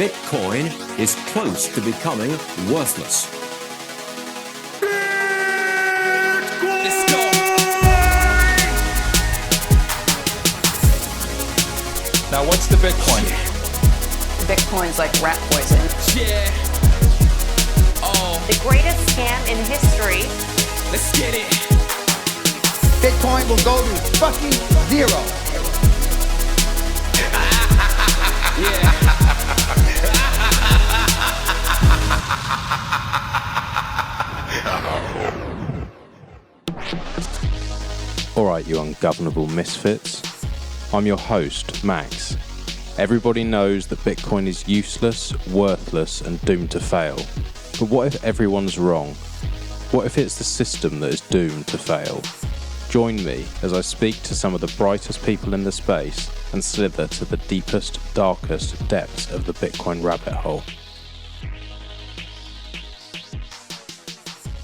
Bitcoin is close to becoming worthless. Let's go. Now, what's the Bitcoin? Bitcoin's like rat poison. Yeah. Oh, The greatest scam in history. let's get it. Bitcoin will go to fucking zero. Yeah. Alright, you ungovernable misfits. I'm your host, Max. Everybody knows that Bitcoin is useless, worthless, and doomed to fail. But what if everyone's wrong? What if it's the system that is doomed to fail? Join me as I speak to some of the brightest people in the space and slither to the deepest, darkest depths of the Bitcoin rabbit hole.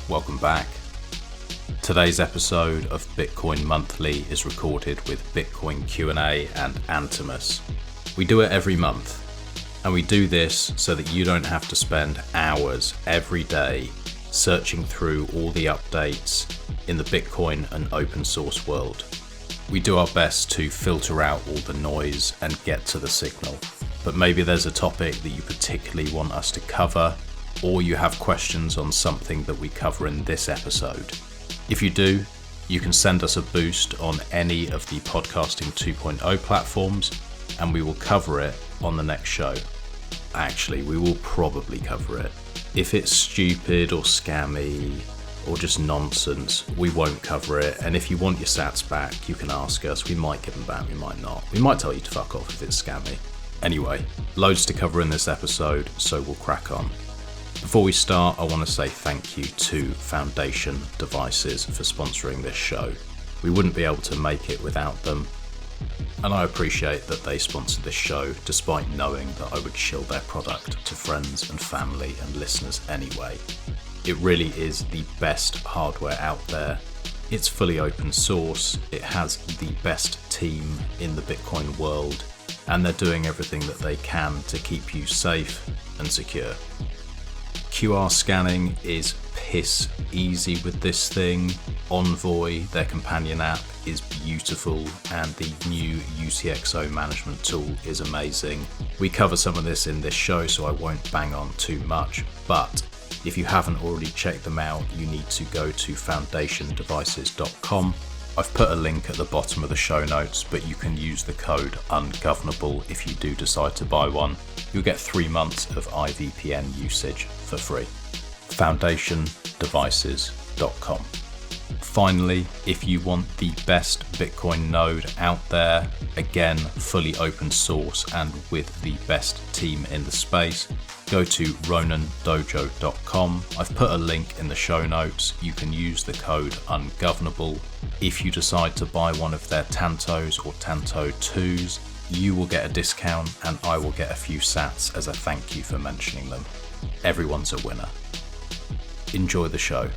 Welcome back. Today's episode of Bitcoin Monthly is recorded with Bitcoin Q&A and Antimus. We do it every month, and we do this so that you don't have to spend hours every day searching through all the updates in the Bitcoin and open source world. We do our best to filter out all the noise and get to the signal, but maybe there's a topic that you particularly want us to cover, or you have questions on something that we cover in this episode. If you do, you can send us a boost on any of the Podcasting 2.0 platforms, and we will cover it on the next show. Actually, we will probably cover it. If it's stupid or scammy or just nonsense, we won't cover it. And if you want your sats back, you can ask us. We might give them back, we might not. We might tell you to fuck off if it's scammy. Anyway, loads to cover in this episode, so we'll crack on. Before we start, I want to say thank you to Foundation Devices for sponsoring this show. We wouldn't be able to make it without them, and I appreciate that they sponsored this show despite knowing that I would shill their product to friends and family and listeners anyway. It really is the best hardware out there. It's fully open source, it has the best team in the Bitcoin world, and they're doing everything that they can to keep you safe and secure. QR scanning is piss easy with this thing. Envoy, their companion app, is beautiful, and the new UTXO management tool is amazing. We cover some of this in this show, so I won't bang on too much, but if you haven't already checked them out, you need to go to foundationdevices.com. I've put a link at the bottom of the show notes, but you can use the code UNGOVERNABLE if you do decide to buy one. You'll get 3 months of iVPN usage for free. foundationdevices.com. Finally, if you want the best Bitcoin node out there, again, fully open source and with the best team in the space, go to RoninDojo.com. I've put a link in the show notes. You can use the code UNGOVERNABLE. If you decide to buy one of their Tantos or Tanto 2s, you will get a discount and I will get a few sats as a thank you for mentioning them. Everyone's a winner. Enjoy the show.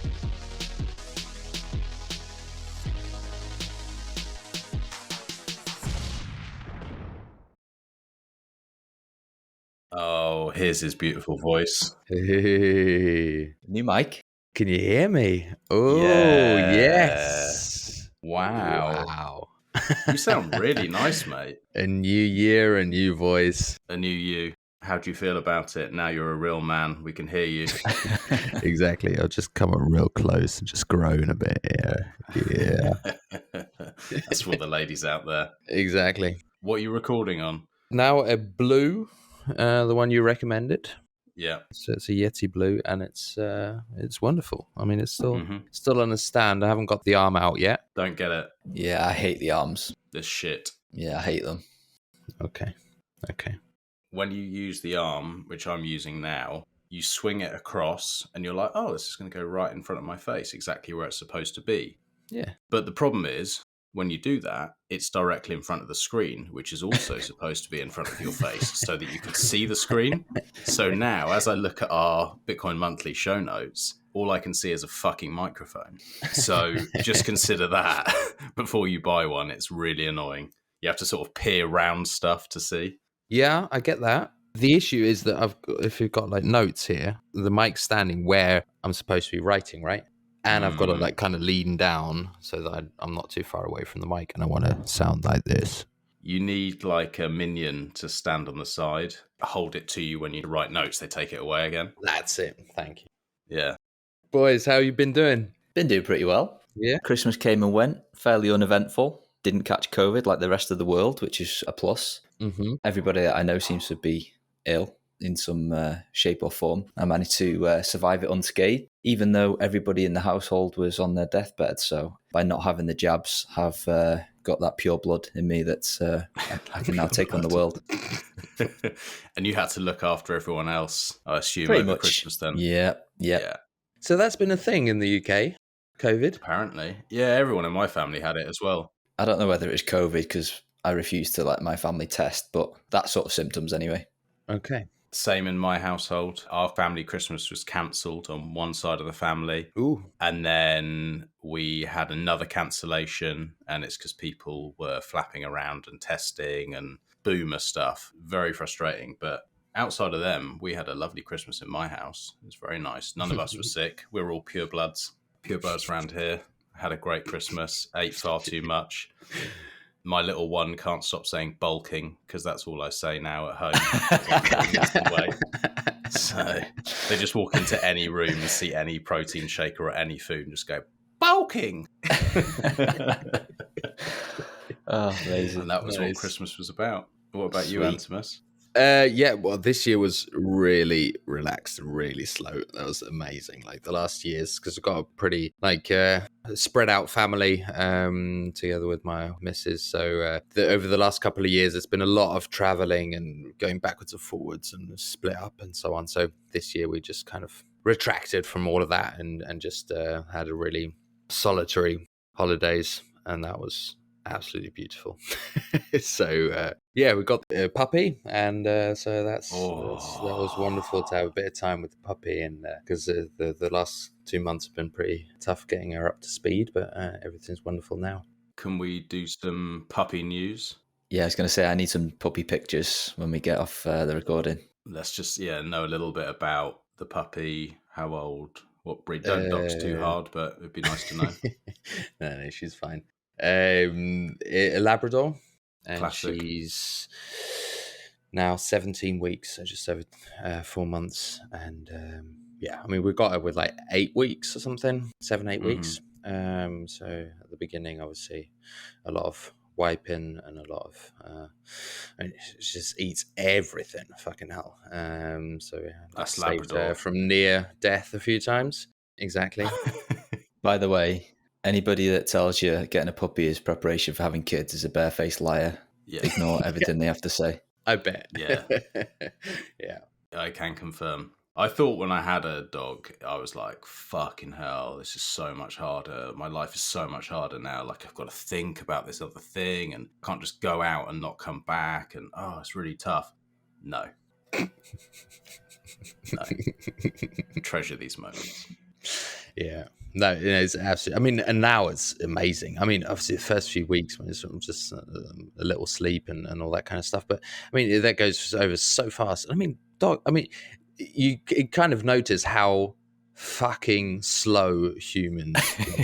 Oh, here's his beautiful voice. Hey, New mic. can you hear me? Oh, Yeah. yes. Wow. You sound really nice, mate. A new year, a new voice. A new you. How do you feel about it? Now you're a real man. We can hear you. Exactly. I'll just come up real close and just groan a bit. Yeah. That's for the ladies out there. Exactly. What are you recording on? Now a blue, the one you recommended. Yeah. So it's a Yeti blue, and it's wonderful. I mean, it's still on the stand. I haven't got the arm out yet. Don't get it. Yeah, I hate the arms. This shit. Yeah, I hate them. Okay. When you use the arm, which I'm using now, you swing it across and you're like, oh, this is going to go right in front of my face, exactly where it's supposed to be. Yeah. But the problem is, when you do that, it's directly in front of the screen, which is also supposed to be in front of your face so that you can see the screen. So now, as I look at our Bitcoin Monthly show notes, all I can see is a fucking microphone. So just consider that before you buy one. It's really annoying. You have to sort of peer around stuff to see. Yeah, I get that. The issue is that if you've got like notes here, the mic's standing where I'm supposed to be writing, right? And I've got it like kind of lean down so that I'm not too far away from the mic, and I want to sound like this. You need like a minion to stand on the side, hold it to you when you write notes. They take it away again. That's it. Thank you. Yeah. Boys, how you been doing? Been doing pretty well. Yeah. Christmas came and went, fairly uneventful. Didn't catch COVID like the rest of the world, which is a plus. Mm-hmm. Everybody that I know seems to be ill in some shape or form. I managed to survive it unscathed, even though everybody in the household was on their deathbed. So by not having the jabs, have got that pure blood in me that I can now take on the world. And you had to look after everyone else, I assume, Pretty over much. Christmas then. Yeah. So that's been a thing in the UK, COVID. Apparently. Yeah, everyone in my family had it as well. I don't know whether it's COVID because I refused to let my family test, but that sort of symptoms anyway. Okay. Same in my household. Our family Christmas was cancelled on one side of the family. Ooh. And then we had another cancellation, and it's because people were flapping around and testing and boomer stuff. Very frustrating. But outside of them, we had a lovely Christmas in my house. It was very nice. None of us were sick. We were all purebloods. Purebloods around here. Had a great Christmas. Ate far too much. My little one can't stop saying bulking because that's all I say now at home. So they just walk into any room and see any protein shake or any food and just go, bulking. Oh, amazing. And that was what Christmas was about. What about you, Antimus? Yeah, well, this year was really relaxed and really slow. That was amazing. Like the last years, because I've got a pretty spread out family together with my missus. So over the last couple of years, it's been a lot of traveling and going backwards and forwards and split up and so on. So this year we just kind of retracted from all of that and just had a really solitary holidays, and that was absolutely beautiful. So yeah, we got a puppy, and so that was wonderful to have a bit of time with the puppy, and because the last 2 months have been pretty tough getting her up to speed, but everything's wonderful now. Can we do some puppy news? Yeah, I was going to say I need some puppy pictures when we get off the recording. Let's just know a little bit about the puppy. How old? What breed? Don't dox too hard, but it'd be nice to know. No, she's fine. A Labrador, and Classic. she's now 17 weeks, so just over 4 months. And yeah, I mean, we got her with like 8 weeks or something, 7-8 weeks. So at the beginning, obviously, a lot of wiping and a lot of she just eats everything. Fucking hell. So yeah, That's saved Labrador. her from near death a few times. Exactly. By the way, anybody that tells you getting a puppy is preparation for having kids is a barefaced liar. Yeah. Ignore everything they have to say. I bet. Yeah. Yeah. I can confirm. I thought when I had a dog, I was like, fucking hell, this is so much harder. My life is so much harder now. Like, I've got to think about this other thing and I can't just go out and not come back. And, it's really tough. No. No. Treasure these moments. Yeah. No, it's absolutely. I mean, and now it's amazing. I mean, obviously, the first few weeks when it's sort of just a little sleep and all that kind of stuff. But I mean, that goes over so fast. I mean, dog. I mean, you kind of notice how fucking slow humans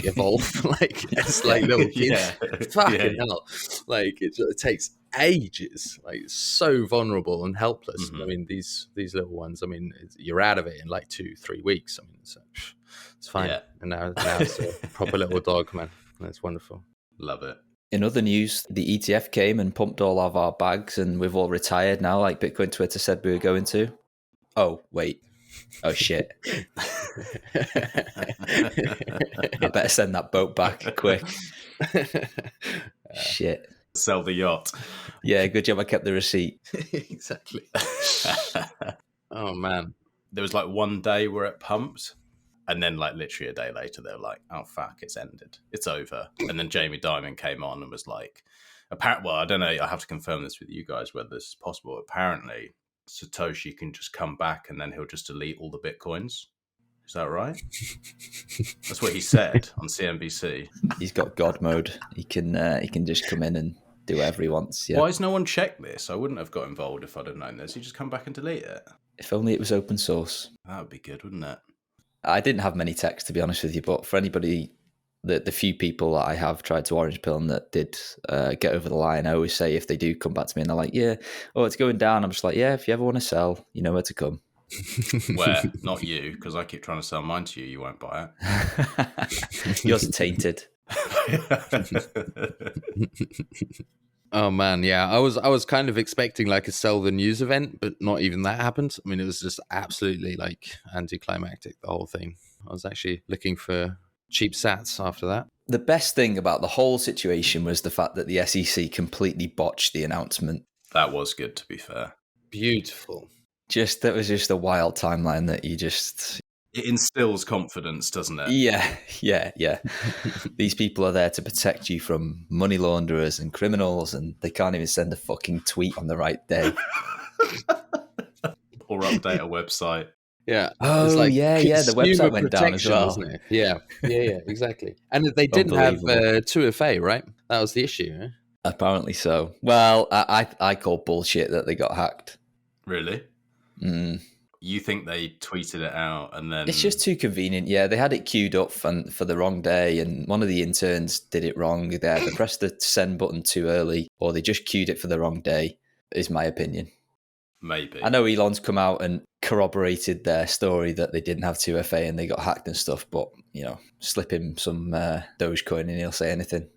evolve. Like it's like little kids. Fucking hell. Like it takes ages. Like it's so vulnerable and helpless. I mean, these little ones. I mean, you're out of it in like 2-3 weeks. I mean, so it's fine. Yeah. And now it's a proper little dog, man. That's wonderful. Love it. In other news, the ETF came and pumped all of our bags and we've all retired now, like Bitcoin Twitter said we were going to. Oh, wait. Oh, shit. I better send that boat back quick. Shit. Sell the yacht. Yeah, good job I kept the receipt. Exactly. Oh, man. There was like one day where it pumped. And then, like, literally a day later, they were like, oh, fuck, it's ended. It's over. And then Jamie Dimon came on and was like, well, I don't know. I have to confirm this with you guys, whether this is possible. Apparently, Satoshi can just come back and then he'll just delete all the Bitcoins. Is that right? That's what he said on CNBC. He's got God mode. He can just come in and do whatever he wants. Yeah. Why has no one checked this? I wouldn't have got involved if I'd have known this. You just come back and delete it. If only it was open source. That would be good, wouldn't it? I didn't have many texts, to be honest with you, but for anybody, the few people that I have tried to orange pill and that did get over the line, I always say if they do come back to me and they're like, yeah, oh, it's going down, I'm just like, yeah, if you ever want to sell, you know where to come. Where? Not you, because I keep trying to sell mine to you. You won't buy it. Yours are tainted. Oh man, yeah. I was kind of expecting like a sell the news event, but not even that happened. I mean, it was just absolutely like anticlimactic, the whole thing. I was actually looking for cheap sats after that. The best thing about the whole situation was the fact that the SEC completely botched the announcement. That was good, to be fair. Beautiful. That was just a wild timeline that you just... It instills confidence, doesn't it? Yeah. These people are there to protect you from money launderers and criminals, and they can't even send a fucking tweet on the right day. Or update a website. Yeah. Oh, It's the website went down as well. Wasn't it? Yeah, exactly. And they didn't have 2FA, right? That was the issue. Eh? Apparently so. Well, I call bullshit that they got hacked. Really? Mm. You think they tweeted it out and then... It's just too convenient. Yeah, they had it queued up for the wrong day, and one of the interns did it wrong. They either pressed the send button too early, or they just queued it for the wrong day, is my opinion. Maybe. I know Elon's come out and corroborated their story that they didn't have 2FA and they got hacked and stuff, but, you know, slip him some Dogecoin and he'll say anything.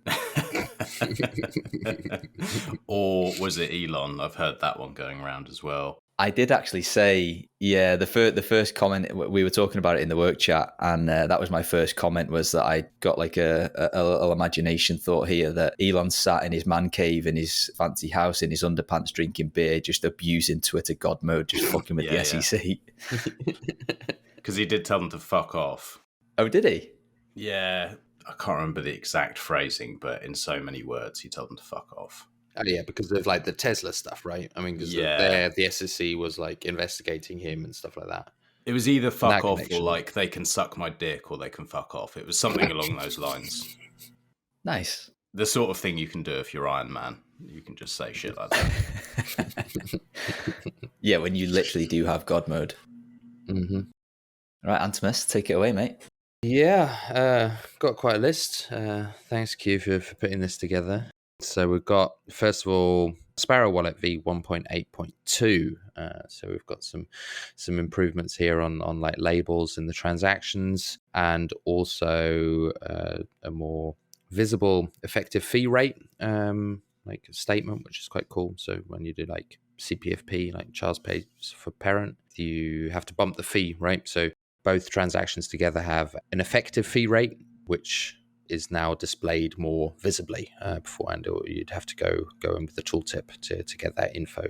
Or was it Elon? I've heard that one going around as well. I did actually say, yeah, the first comment, we were talking about it in the work chat, and that was my first comment, was that I got like a little imagination thought here that Elon sat in his man cave in his fancy house in his underpants drinking beer, just abusing Twitter God mode, just fucking with the SEC. Because he did tell them to fuck off. Oh, did he? Yeah, I can't remember the exact phrasing, but in so many words, he told them to fuck off. Oh, yeah, because of like the Tesla stuff, right? I mean, because the SEC was like investigating him and stuff like that. It was either fuck off or like they can suck my dick or they can fuck off. It was something along those lines. Nice. The sort of thing you can do if you're Iron Man. You can just say shit like that. Yeah, when you literally do have God mode. Mm-hmm. All right, Antimus, take it away, mate. Yeah, got quite a list. Thanks, Q, for putting this together. So we've got, first of all, Sparrow Wallet v1.8.2. So we've got some improvements here on like labels in the transactions, and also a more visible effective fee rate, like a statement, which is quite cool. So when you do like CPFP, like child's pays for parent, you have to bump the fee, right? So both transactions together have an effective fee rate, which is now displayed more visibly. Beforehand, you'd have to go in with the tooltip to get that info.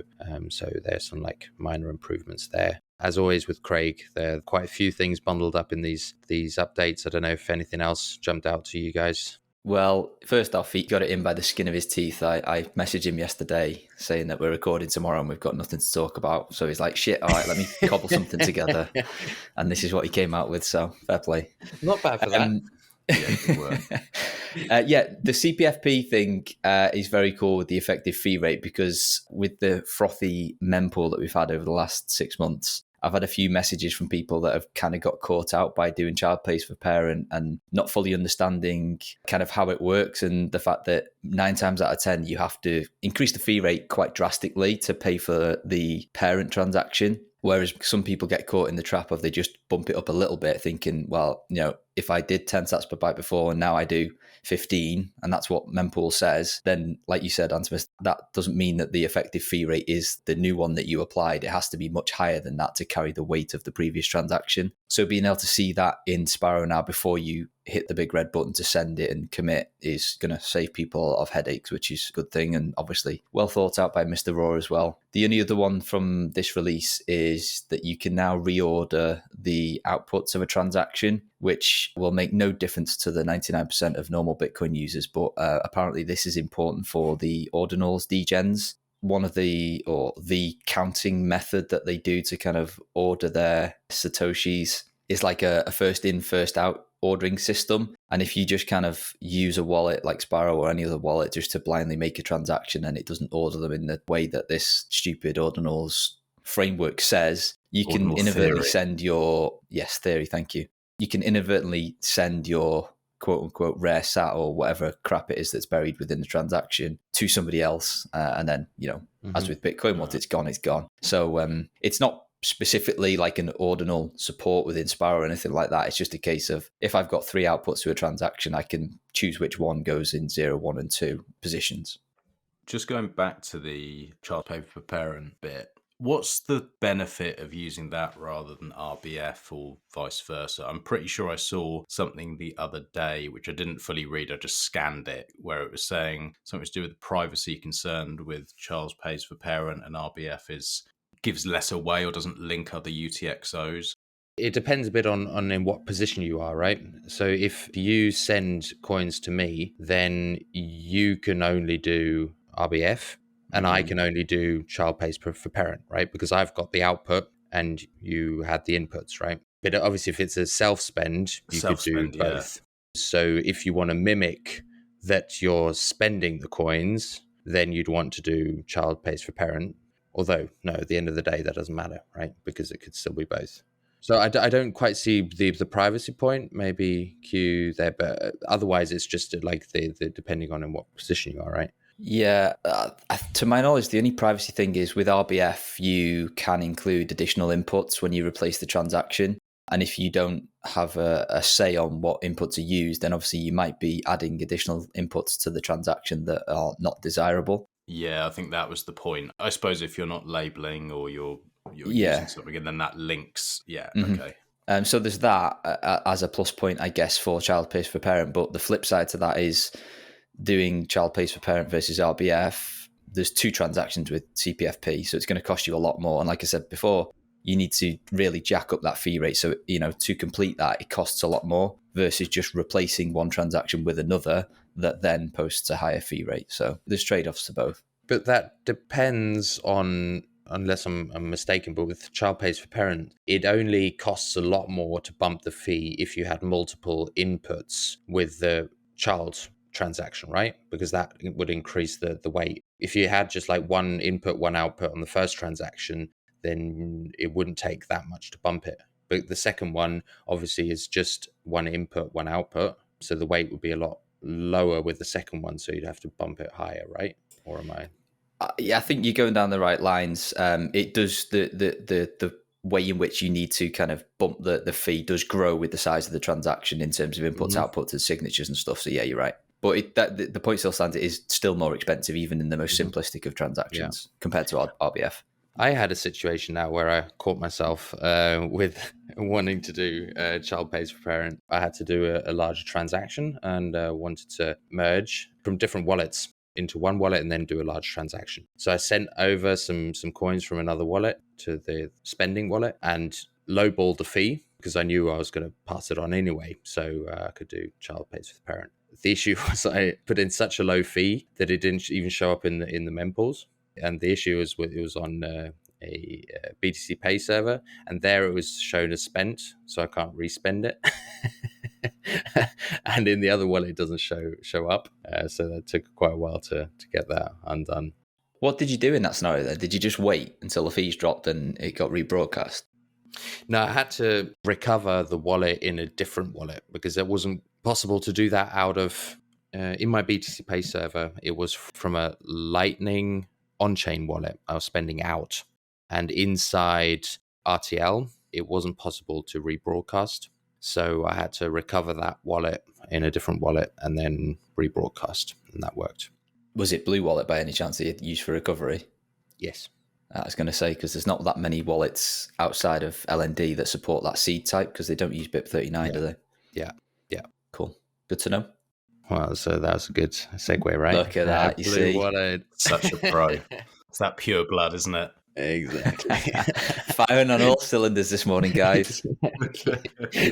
So there's some like minor improvements there. As always with Craig, there are quite a few things bundled up in these updates. I don't know if anything else jumped out to you guys. Well, first off, he got it in by the skin of his teeth. I messaged him yesterday saying that we're recording tomorrow and we've got nothing to talk about. So he's like, shit, all right, let me cobble something together. And this is what he came out with, so fair play. Not bad for that. The CPFP thing is very cool with the effective fee rate, because with the frothy mempool that we've had over the last 6 months, I've had a few messages from people that have kind of got caught out by doing child pays for parent and not fully understanding kind of how it works, and the fact that 9 times out of 10 you have to increase the fee rate quite drastically to pay for the parent transaction. Whereas some people get caught in the trap of they just bump it up a little bit thinking, well, you know, if I did 10 sats per byte before and now I do 15, and that's what mempool says, then like you said, Antimus, that doesn't mean that the effective fee rate is the new one that you applied. It has to be much higher than that to carry the weight of the previous transaction. So being able to see that in Sparrow now before you hit the big red button to send it and commit is going to save people a lot of headaches, which is a good thing, and obviously well thought out by Mr. Raw as well. The only other one from this release is that you can now reorder the outputs of a transaction, which will make no difference to the 99% of normal Bitcoin users, but apparently this is important for the ordinals degens. One of the counting method that they do to kind of order their Satoshis is like a first in, first out ordering system. And if you just kind of use a wallet like Sparrow or any other wallet just to blindly make a transaction and it doesn't order them in the way that this stupid ordinals framework says, you can Ordinal inadvertently theory. send your theory, thank you. You can inadvertently send your quote unquote rare sat or whatever crap it is that's buried within the transaction to somebody else. And then, as with Bitcoin, once it's gone, it's gone. So it's not specifically like an ordinal support within Sparrow or anything like that. It's just a case of if I've got 3 outputs to a transaction, I can choose which one goes in 0, 1, and 2 positions. Just going back to the child paper per parent bit, what's the benefit of using that rather than RBF or vice versa? I'm pretty sure I saw something the other day, which I didn't fully read, I just scanned it, where it was saying something to do with the privacy concerned with child pays for parent, and RBF gives less away or doesn't link other UTXOs. It depends a bit on in what position you are, right? So if you send coins to me, then you can only do RBF and I can only do child pays for parent, right? Because I've got the output and you had the inputs, right? But obviously if it's a self-spend, you could do both. Yeah. So if you want to mimic that you're spending the coins, then you'd want to do child pays for parent. Although, no, at the end of the day, that doesn't matter, right? Because it could still be both. So I don't quite see the privacy point, maybe Q there, but otherwise it's just like the depending on in what position you are, right? Yeah, to my knowledge, the only privacy thing is with RBF, you can include additional inputs when you replace the transaction. And if you don't have a say on what inputs are used, then obviously you might be adding additional inputs to the transaction that are not desirable. Yeah, I think that was the point. I suppose if you're not labeling or you're using something and then that links. Yeah, okay. So there's that as a plus point, I guess, for child pays for parent. But the flip side to that is doing child pays for parent versus RBF. There's 2 transactions with CPFP, so it's going to cost you a lot more. And like I said before, you need to really jack up that fee rate. So, to complete that, it costs a lot more versus just replacing one transaction with another that then posts a higher fee rate. So there's trade-offs to both. But that depends on, unless I'm mistaken, but with child pays for parent, it only costs a lot more to bump the fee if you had multiple inputs with the child transaction, right? Because that would increase the weight. If you had just like one input, one output on the first transaction, then it wouldn't take that much to bump it. But the second one obviously is just one input, one output. So the weight would be a lot lower with the second one. So you'd have to bump it higher, right? Or am I? Yeah, I think you're going down the right lines. It does the way in which you need to kind of bump the fee does grow with the size of the transaction in terms of inputs, outputs, and signatures and stuff. So yeah, you're right. But the point still stands. It is still more expensive, even in the most simplistic of transactions compared to RBF. I had a situation now where I caught myself with wanting to do child pays for parent. I had to do a larger transaction and wanted to merge from different wallets into one wallet and then do a large transaction. So I sent over some coins from another wallet to the spending wallet and lowballed the fee because I knew I was going to pass it on anyway. So I could do child pays for the parent. The issue was I put in such a low fee that it didn't even show up in the mempools. And the issue was it was on a BTC Pay server, and there it was shown as spent, so I can't respend it. And in the other wallet, it doesn't show up. So that took quite a while to get that undone. What did you do in that scenario then? Did you just wait until the fees dropped and it got rebroadcast? No, I had to recover the wallet in a different wallet because it wasn't possible to do that out of, in my BTC Pay server, it was from a Lightning on-chain wallet I was spending out. And inside RTL, it wasn't possible to rebroadcast. So I had to recover that wallet in a different wallet and then rebroadcast, and that worked. Was it Blue Wallet by any chance that you used for recovery? Yes. I was going to say, because there's not that many wallets outside of LND that support that seed type because they don't use BIP39, do they? Yeah. Cool. Good to know. Well, so that was a good segue, right? Look at that, you Blue see. Wallet. Such a pro. It's that pure blood, isn't it? Exactly. Firing on all cylinders this morning, guys.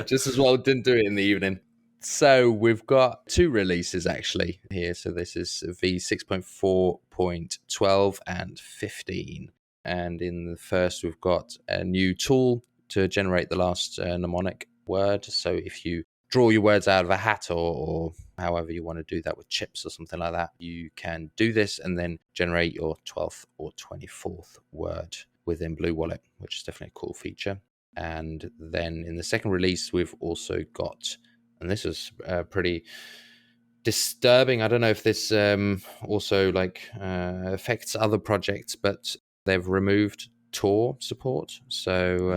Just as well didn't do it in the evening. So we've got 2 releases actually here. So this is v6.4.12 and 15. And in the first, we've got a new tool to generate the last mnemonic word. So if you draw your words out of a hat, or however you want to do that with chips or something like that. You can do this and then generate your 12th or 24th word within bluewallet, which is definitely a cool feature. And then in the second release, we've also got, and this is pretty disturbing. I don't know if this also affects other projects, but they've removed Tor support. So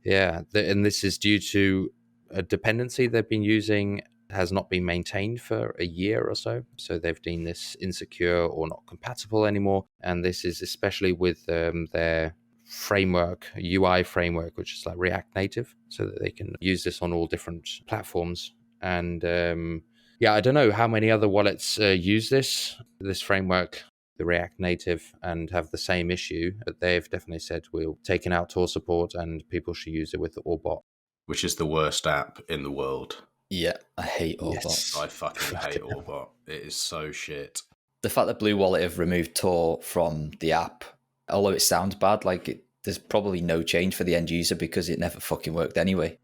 and this is due to a dependency they've been using has not been maintained for a year or so. So they've deemed this insecure or not compatible anymore. And this is especially with their framework, UI framework, which is like React Native, so that they can use this on all different platforms. And I don't know how many other wallets use this framework, the React Native, and have the same issue, but they've definitely said we'll taken out Tor support and people should use it with the Orbot. Which is the worst app in the world. Yeah, I hate Orbot. Yes. I fucking hate Orbot. It is so shit. The fact that bluewallet have removed Tor from the app, although it sounds bad, there's probably no change for the end user because it never fucking worked anyway.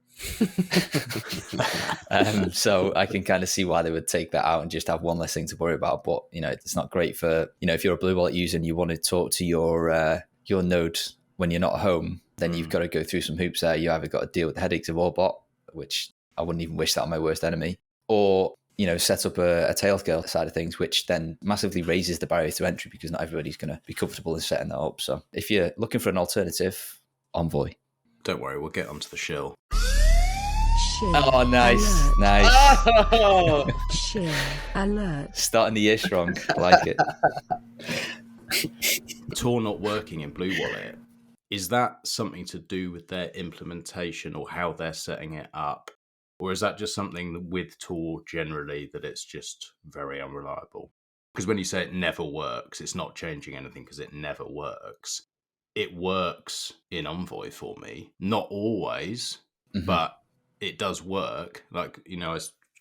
So I can kind of see why they would take that out and just have one less thing to worry about. But it's not great for if you're a bluewallet user and you want to talk to your node when you're not home, then you've got to go through some hoops there. You either got to deal with the headaches of Orbot, which I wouldn't even wish that on my worst enemy, or set up a Tailscale side of things, which then massively raises the barrier to entry because not everybody's going to be comfortable in setting that up. So if you're looking for an alternative, Envoy. Don't worry, we'll get onto the shill. Oh, nice. Alert. Nice. Oh! SHILL ALERT. Starting the year strong. I like it. Tor not working in bluewallet, is that something to do with their implementation or how they're setting it up? Or is that just something with Tor generally that it's just very unreliable? Because when you say it never works, it's not changing anything because it never works. It works in Envoy for me. Not always, but it does work. I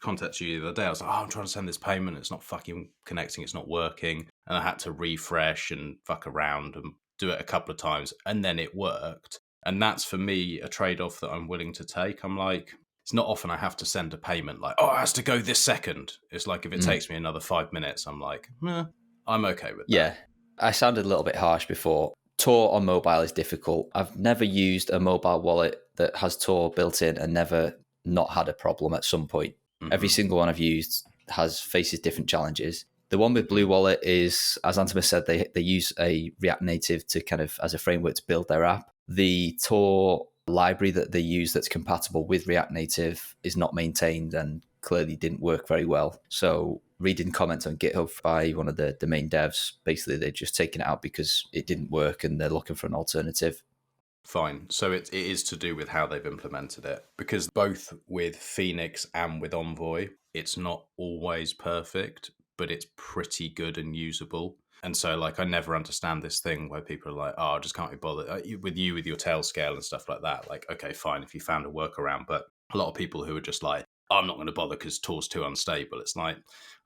contacted you the other day. I was like, I'm trying to send this payment. It's not fucking connecting. It's not working. And I had to refresh and fuck around and do it a couple of times. And then it worked. And that's for me a trade-off that I'm willing to take. I'm like, it's not often I have to send a payment it has to go this second. It's like if it takes me another 5 minutes, I'm like, I'm okay with that. Yeah, I sounded a little bit harsh before. Tor on mobile is difficult. I've never used a mobile wallet that has Tor built in and never not had a problem at some point. Every single one I've used faces different challenges. The one with bluewallet is, as Antimus said, they use a React Native to kind of as a framework to build their app. The Tor library that they use that's compatible with React Native is not maintained and clearly didn't work very well. So reading comments on GitHub by one of the main devs, basically they're just taking it out because it didn't work and they're looking for an alternative. Fine. So it is to do with how they've implemented it, because both with Phoenix and with Envoy, it's not always perfect, but it's pretty good and usable. And so, I never understand this thing where people are like, I just can't be bothered with your tail scale and stuff like that. Okay, fine, if you found a workaround. But a lot of people who are just like, I'm not going to bother because Tor's too unstable. It's like,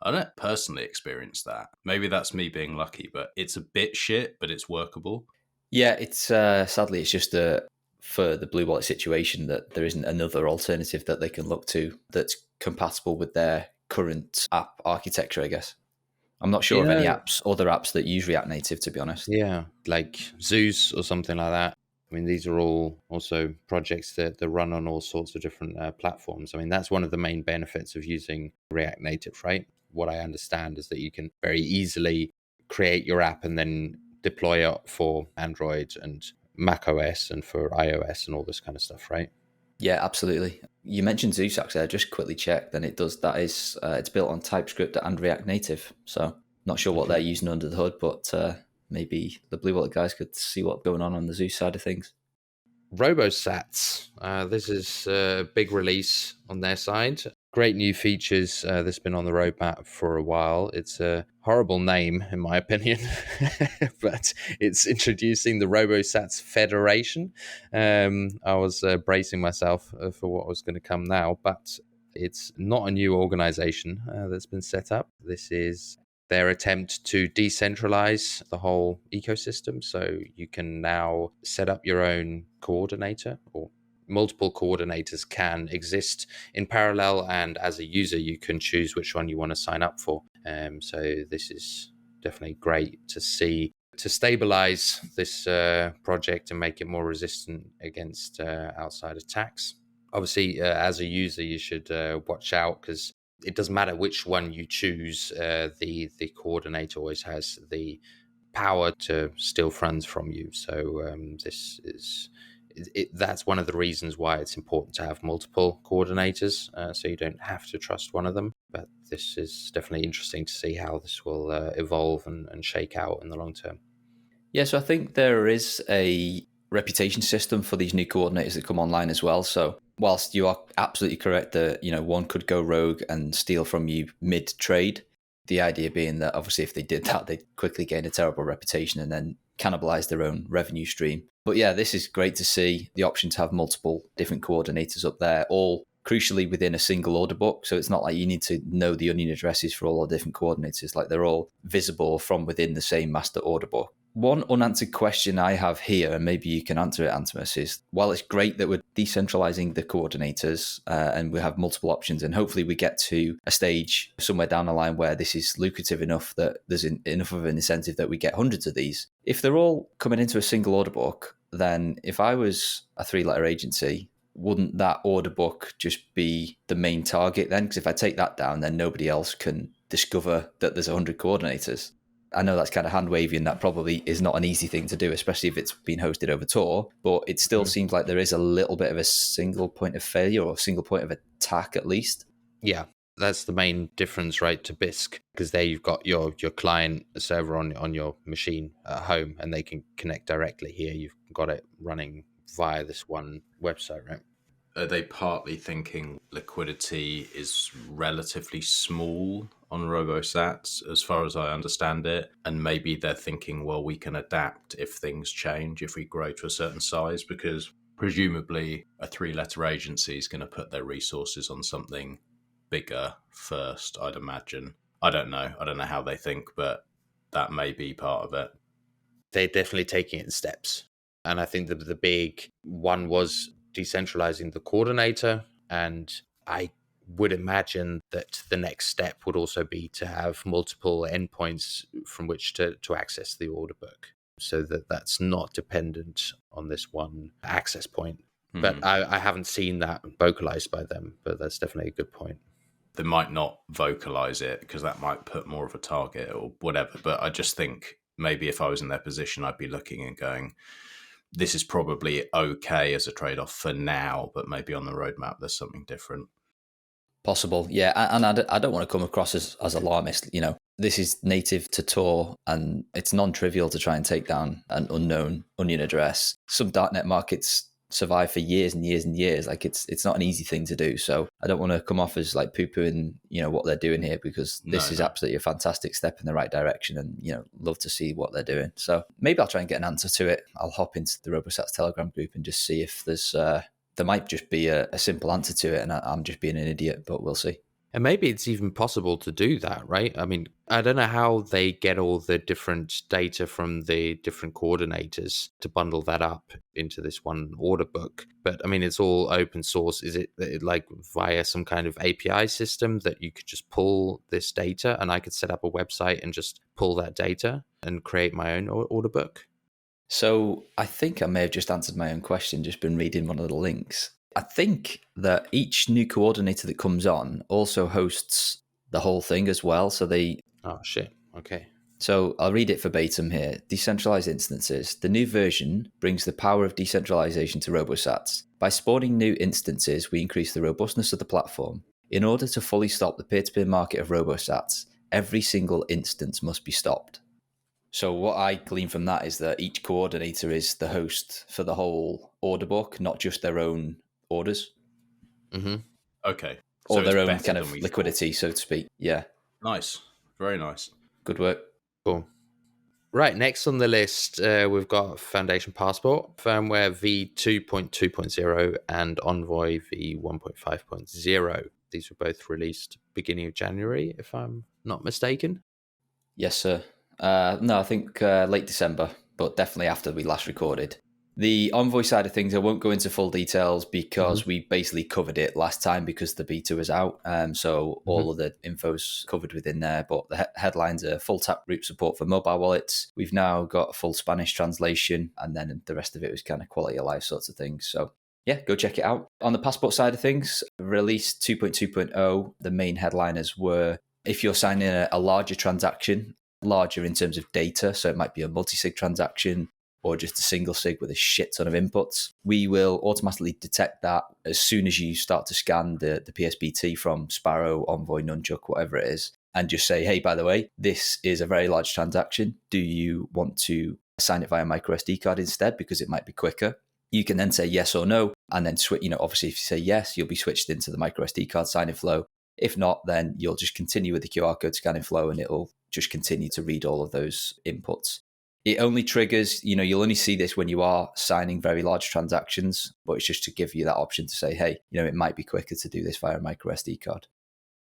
I don't personally experience that. Maybe that's me being lucky, but it's a bit shit, but it's workable. Yeah, it's sadly, it's just for the bluewallet situation that there isn't another alternative that they can look to that's compatible with their current app architecture, I guess. I'm not sure of any other apps that use React Native, to be honest. Yeah, like Zeus or something like that. I mean, these are all also projects that run on all sorts of different platforms. I mean, that's one of the main benefits of using React Native, right? What I understand is that you can very easily create your app and then deploy it for Android and Mac OS and for iOS and all this kind of stuff, right? Yeah, absolutely. You mentioned Zeus, actually. I just quickly checked, and it does. That is, it's built on TypeScript and React Native. So not sure what they're using under the hood, but maybe the bluewallet guys could see what's going on the Zeus side of things. Robosats. This is a big release on their side. Great new features that's been on the roadmap for a while. It's a horrible name, in my opinion, but it's introducing the Robosats Federation. I was bracing myself for what was going to come now, but it's not a new organization that's been set up. This is their attempt to decentralize the whole ecosystem. So you can now set up your own coordinator or multiple coordinators can exist in parallel, and as a user, you can choose which one you want to sign up for. So this is definitely great to see, to stabilize this project and make it more resistant against outside attacks. Obviously, as a user, you should watch out, because it doesn't matter which one you choose. The coordinator always has the power to steal funds from you. So this is that's one of the reasons why it's important to have multiple coordinators, so you don't have to trust one of them. But this is definitely interesting to see how this will evolve and shake out in the long term. Yeah, so I think there is a reputation system for these new coordinators that come online as well. So whilst you are absolutely correct that, one could go rogue and steal from you mid-trade, the idea being that obviously if they did that, they'd quickly gain a terrible reputation and then cannibalize their own revenue stream. But yeah, this is great to see the option to have multiple different coordinators up there, all crucially within a single order book. So it's not like you need to know the onion addresses for all the different coordinators, like they're all visible from within the same master order book. One unanswered question I have here, and maybe you can answer it, Antimus, is while it's great that we're decentralizing the coordinators and we have multiple options, and hopefully we get to a stage somewhere down the line where this is lucrative enough that there's enough of an incentive that we get hundreds of these. If they're all coming into a single order book, then if I was a 3-letter agency, wouldn't that order book just be the main target then? Because if I take that down, then nobody else can discover that there's 100 coordinators. I know that's kind of hand-wavy, and that probably is not an easy thing to do, especially if it's been hosted over Tor, but it still seems like there is a little bit of a single point of failure, or a single point of attack at least. Yeah, that's the main difference, right, to Bisq, because there you've got your client server on your machine at home, and they can connect directly. Here you've got it running via this one website, right? Are they partly thinking liquidity is relatively small on Robosats, as far as I understand it? And maybe they're thinking, well, we can adapt if things change, if we grow to a certain size, because presumably a 3-letter agency is going to put their resources on something bigger first, I'd imagine. I don't know how they think, but that may be part of it. They're definitely taking it in steps. And I think that the big one was decentralizing the coordinator, and I would imagine that the next step would also be to have multiple endpoints from which to access the order book, so that that's not dependent on this one access point. But I haven't seen that vocalized by them, but that's definitely a good point. They might not vocalize it because that might put more of a target or whatever, but I just think maybe if I was in their position, I'd be looking and going, this is probably okay as a trade-off for now, but maybe on the roadmap there's something different. Possible, yeah. And I don't want to come across as alarmist. This is native to Tor, and it's non-trivial to try and take down an unknown onion address. Some darknet markets survive for years and years and years. Like it's not an easy thing to do. So I don't want to come off as like poo-pooing, what they're doing here, because this is absolutely a fantastic step in the right direction, and, love to see what they're doing. So maybe I'll try and get an answer to it. I'll hop into the Robosats Telegram group and just see if there might just be a simple answer to it, and I'm just being an idiot, but we'll see. And maybe it's even possible to do that, right? I mean, I don't know how they get all the different data from the different coordinators to bundle that up into this one order book. But I mean, it's all open source. Is it like via some kind of API system that you could just pull this data, and I could set up a website and just pull that data and create my own order book? So I think I may have just answered my own question, just been reading one of the links. I think that each new coordinator that comes on also hosts the whole thing as well. So Oh, shit. Okay. So I'll read it verbatim here. Decentralized instances. The new version brings the power of decentralization to Robosats. By spawning new instances, we increase the robustness of the platform. In order to fully stop the peer-to-peer market of Robosats, every single instance must be stopped. So what I glean from that is that each coordinator is the host for the whole order book, not just their own orders. Mm-hmm. Okay. Or their own kind of liquidity, so to speak. Yeah. Nice. Very nice. Good work. Cool. Right, next on the list, we've got Foundation Passport, Firmware v2.2.0, and Envoy v1.5.0. These were both released beginning of January, if I'm not mistaken. Yes, sir. No, I think late December, but definitely after we last recorded. The Envoy side of things, I won't go into full details because we basically covered it last time because the beta was out. So all of the info's covered within there. But the headlines are full taproot support for mobile wallets. We've now got a full Spanish translation, and then the rest of it was kind of quality of life sorts of things. So yeah, go check it out. On the passport side of things, release 2.2.0, the main headliners were if you're signing a larger transaction, larger in terms of data, so it might be a multi-sig transaction, or just a single sig with a shit ton of inputs, we will automatically detect that as soon as you start to scan the PSBT from Sparrow, Envoy, Nunchuk, whatever it is, and just say, hey, by the way, this is a very large transaction. Do you want to sign it via microSD card instead because it might be quicker? You can then say yes or no, and then switch. Obviously, if you say yes, you'll be switched into the microSD card signing flow. If not, then you'll just continue with the QR code scanning flow, and it'll just continue to read all of those inputs. It only triggers, you'll only see this when you are signing very large transactions, but it's just to give you that option to say, hey, it might be quicker to do this via a micro SD card.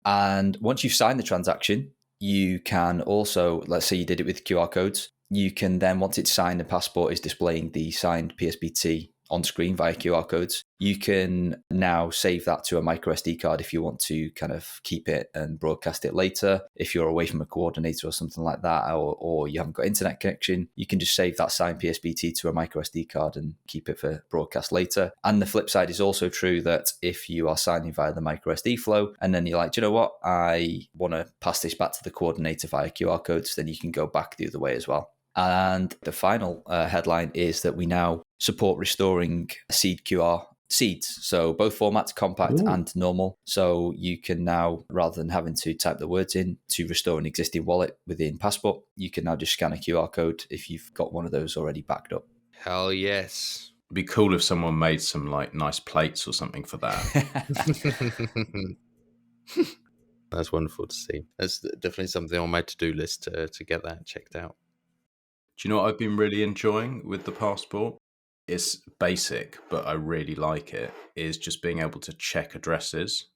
And once you've signed the transaction, you can also, let's say you did it with QR codes, you can then, once it's signed and passport is displaying the signed PSBT on screen via QR codes, you can now save that to a micro SD card if you want to kind of keep it and broadcast it later. If you're away from a coordinator or something like that, or you haven't got internet connection, you can just save that signed PSBT to a micro SD card and keep it for broadcast later. And the flip side is also true that if you are signing via the micro SD flow and then you're like, do you know what, I want to pass this back to the coordinator via QR codes, then you can go back the other way as well. And the final headline is that we now support restoring seed QR seeds. So both formats, compact and normal. So you can now, rather than having to type the words in to restore an existing wallet within Passport, you can now just scan a QR code if you've got one of those already backed up. Hell yes. It'd be cool if someone made some nice plates or something for that. That's wonderful to see. That's definitely something on my to-do list to get that checked out. Do you know what I've been really enjoying with the Passport? It's basic, but I really like it, is just being able to check addresses.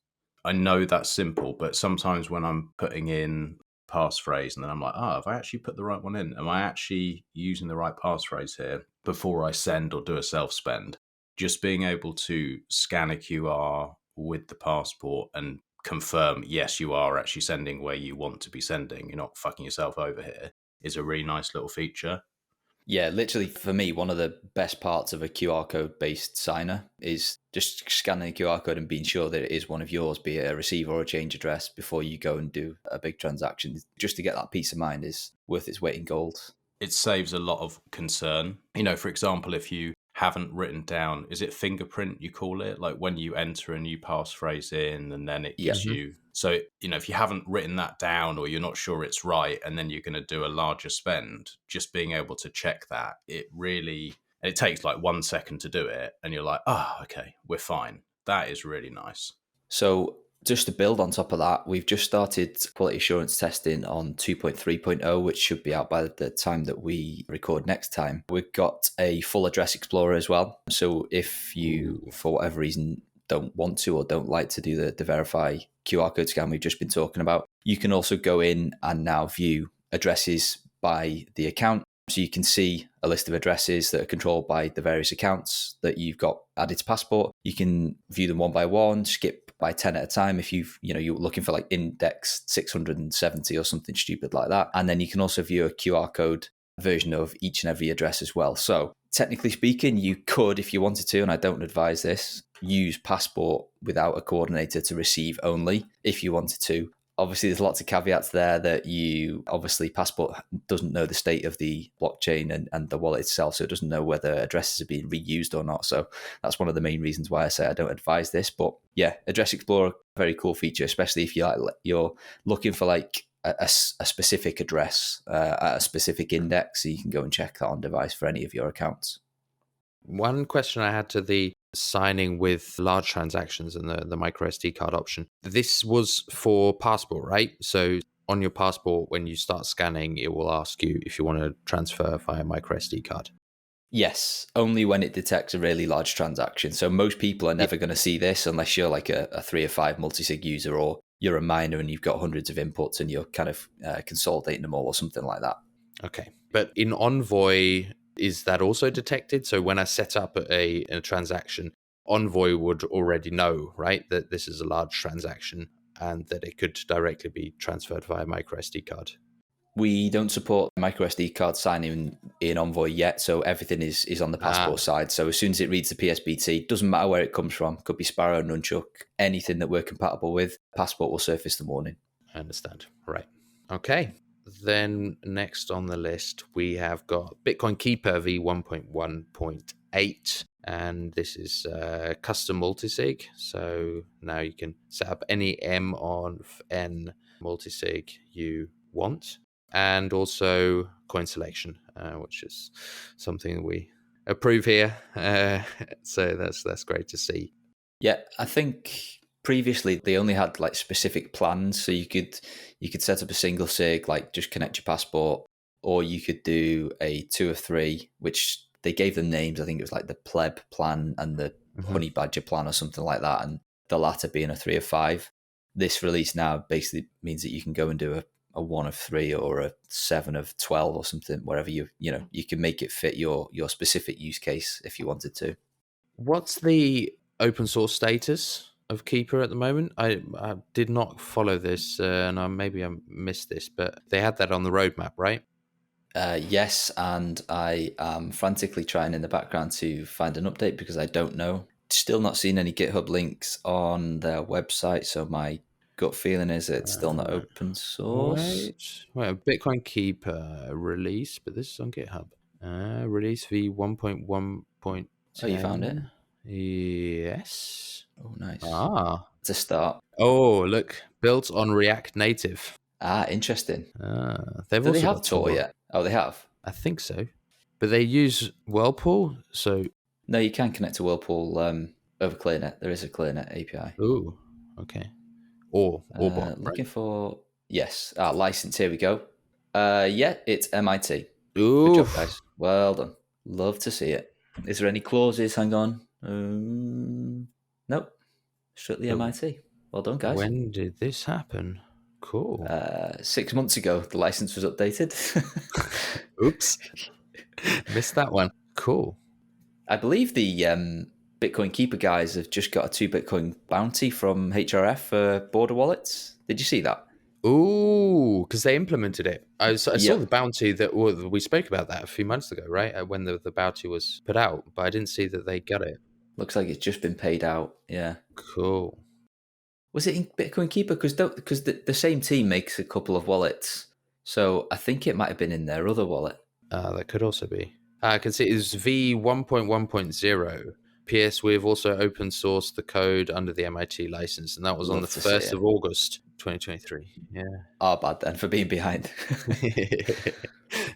I know that's simple, but sometimes when I'm putting in passphrase and then I'm like, have I actually put the right one in? Am I actually using the right passphrase here before I send or do a self-spend? Just being able to scan a QR with the Passport and confirm, yes, you are actually sending where you want to be sending, you're not fucking yourself over here, is a really nice little feature. Yeah, literally for me, one of the best parts of a QR code based signer is just scanning a QR code and being sure that it is one of yours, be it a receive or a change address, before you go and do a big transaction. Just to get that peace of mind is worth its weight in gold. It saves a lot of concern. For example, if you haven't written down, is it fingerprint you call it? Like when you enter a new passphrase in and then it gives you... So, if you haven't written that down or you're not sure it's right and then you're going to do a larger spend, just being able to check that, it takes like 1 second to do it and you're like, okay, we're fine. That is really nice. So just to build on top of that, we've just started quality assurance testing on 2.3.0, which should be out by the time that we record next time. We've got a full address explorer as well. So if you, for whatever reason, don't want to or don't like to do the verify QR code scan we've just been talking about, you can also go in and now view addresses by the account. So you can see a list of addresses that are controlled by the various accounts that you've got added to Passport. You can view them one by one, skip by 10 at a time if you're looking for like index 670 or something stupid like that. And then you can also view a QR code version of each and every address as well. So technically speaking, you could, if you wanted to, and I don't advise this, use Passport without a coordinator to receive only if you wanted to. Obviously, there's lots of caveats there that Passport doesn't know the state of the blockchain and the wallet itself, so it doesn't know whether addresses are being reused or not. So that's one of the main reasons why I say I don't advise this. But yeah, Address Explorer, very cool feature, especially if you're looking for like a specific address at a specific index, so you can go and check that on device for any of your accounts. One question I had to the signing with large transactions and the micro SD card option. This was for Passport, right? So on your Passport, when you start scanning, it will ask you if you want to transfer via micro SD card. Yes, only when it detects a really large transaction. So most people are never going to see this unless you're like a 3 or 5 multi-sig user, or you're a miner and you've got hundreds of inputs and you're kind of consolidating them all or something like that. Okay. But in Envoy, is that also detected? So when I set up a transaction, Envoy would already know, right, that this is a large transaction and that it could directly be transferred via microSD card. We don't support microSD card signing in Envoy yet, so everything is on the Passport side. So as soon as it reads the PSBT, doesn't matter where it comes from, could be Sparrow, Nunchuk, anything that we're compatible with, Passport will surface the warning. I understand. Right. Okay. Then next on the list, we have got Bitcoin Keeper v1.1.8, and this is custom multisig. So now you can set up any M on N multisig you want, and also coin selection, which is something we approve here. So that's great to see. Yeah, I think previously they only had like specific plans, so you could set up a single sig, like just connect your Passport, or you could do a 2 of 3, which they gave them names. I think it was like the pleb plan and the honey badger plan or something like that, and the latter being a 3 of 5. This release now basically means that you can go and do a 1 of 3 or a 7 of 12 or something, wherever you can make it fit your specific use case if you wanted to. What's the open source status of Keeper at the moment? I did not follow this, and maybe I missed this, but they had that on the roadmap, right? Yes, and I am frantically trying in the background to find an update because I don't know. Still not seen any GitHub links on their website, so my gut feeling is that it's still not open source. Wait, Bitcoin Keeper release, but this is on GitHub. Release v1.1.10. Oh, you found it? Yes. Oh, nice. It's a start. Oh, look, built on React Native. Interesting. They've Do also they have got Tor yet? Oh, they have? I think so. But they use Whirlpool, so... No, you can connect to Whirlpool over ClearNet. There is a ClearNet API. Ooh, okay. Or bot, looking for... Yes. License, here we go. Yeah, it's MIT. Ooh. Good job, guys. Well done. Love to see it. Is there any clauses? Hang on. Nope. Strictly MIT. Well done, guys. When did this happen? Cool. 6 months ago, the license was updated. Oops. Missed that one. Cool. I believe the Bitcoin Keeper guys have just got a 2 Bitcoin bounty from HRF for border wallets. Did you see that? Ooh, because they implemented it. I saw the bounty we spoke about that a few months ago, right? When the bounty was put out, but I didn't see that they got it. Looks like it's just been paid out. Yeah. Cool. Was it in Bitcoin Keeper? Because the same team makes a couple of wallets. So I think it might have been in their other wallet. That could also be. I can see it's v1.1.0. PS, we've also open sourced the code under the MIT license, and that was on the 1st of August, 2023. Yeah. Bad then for being behind.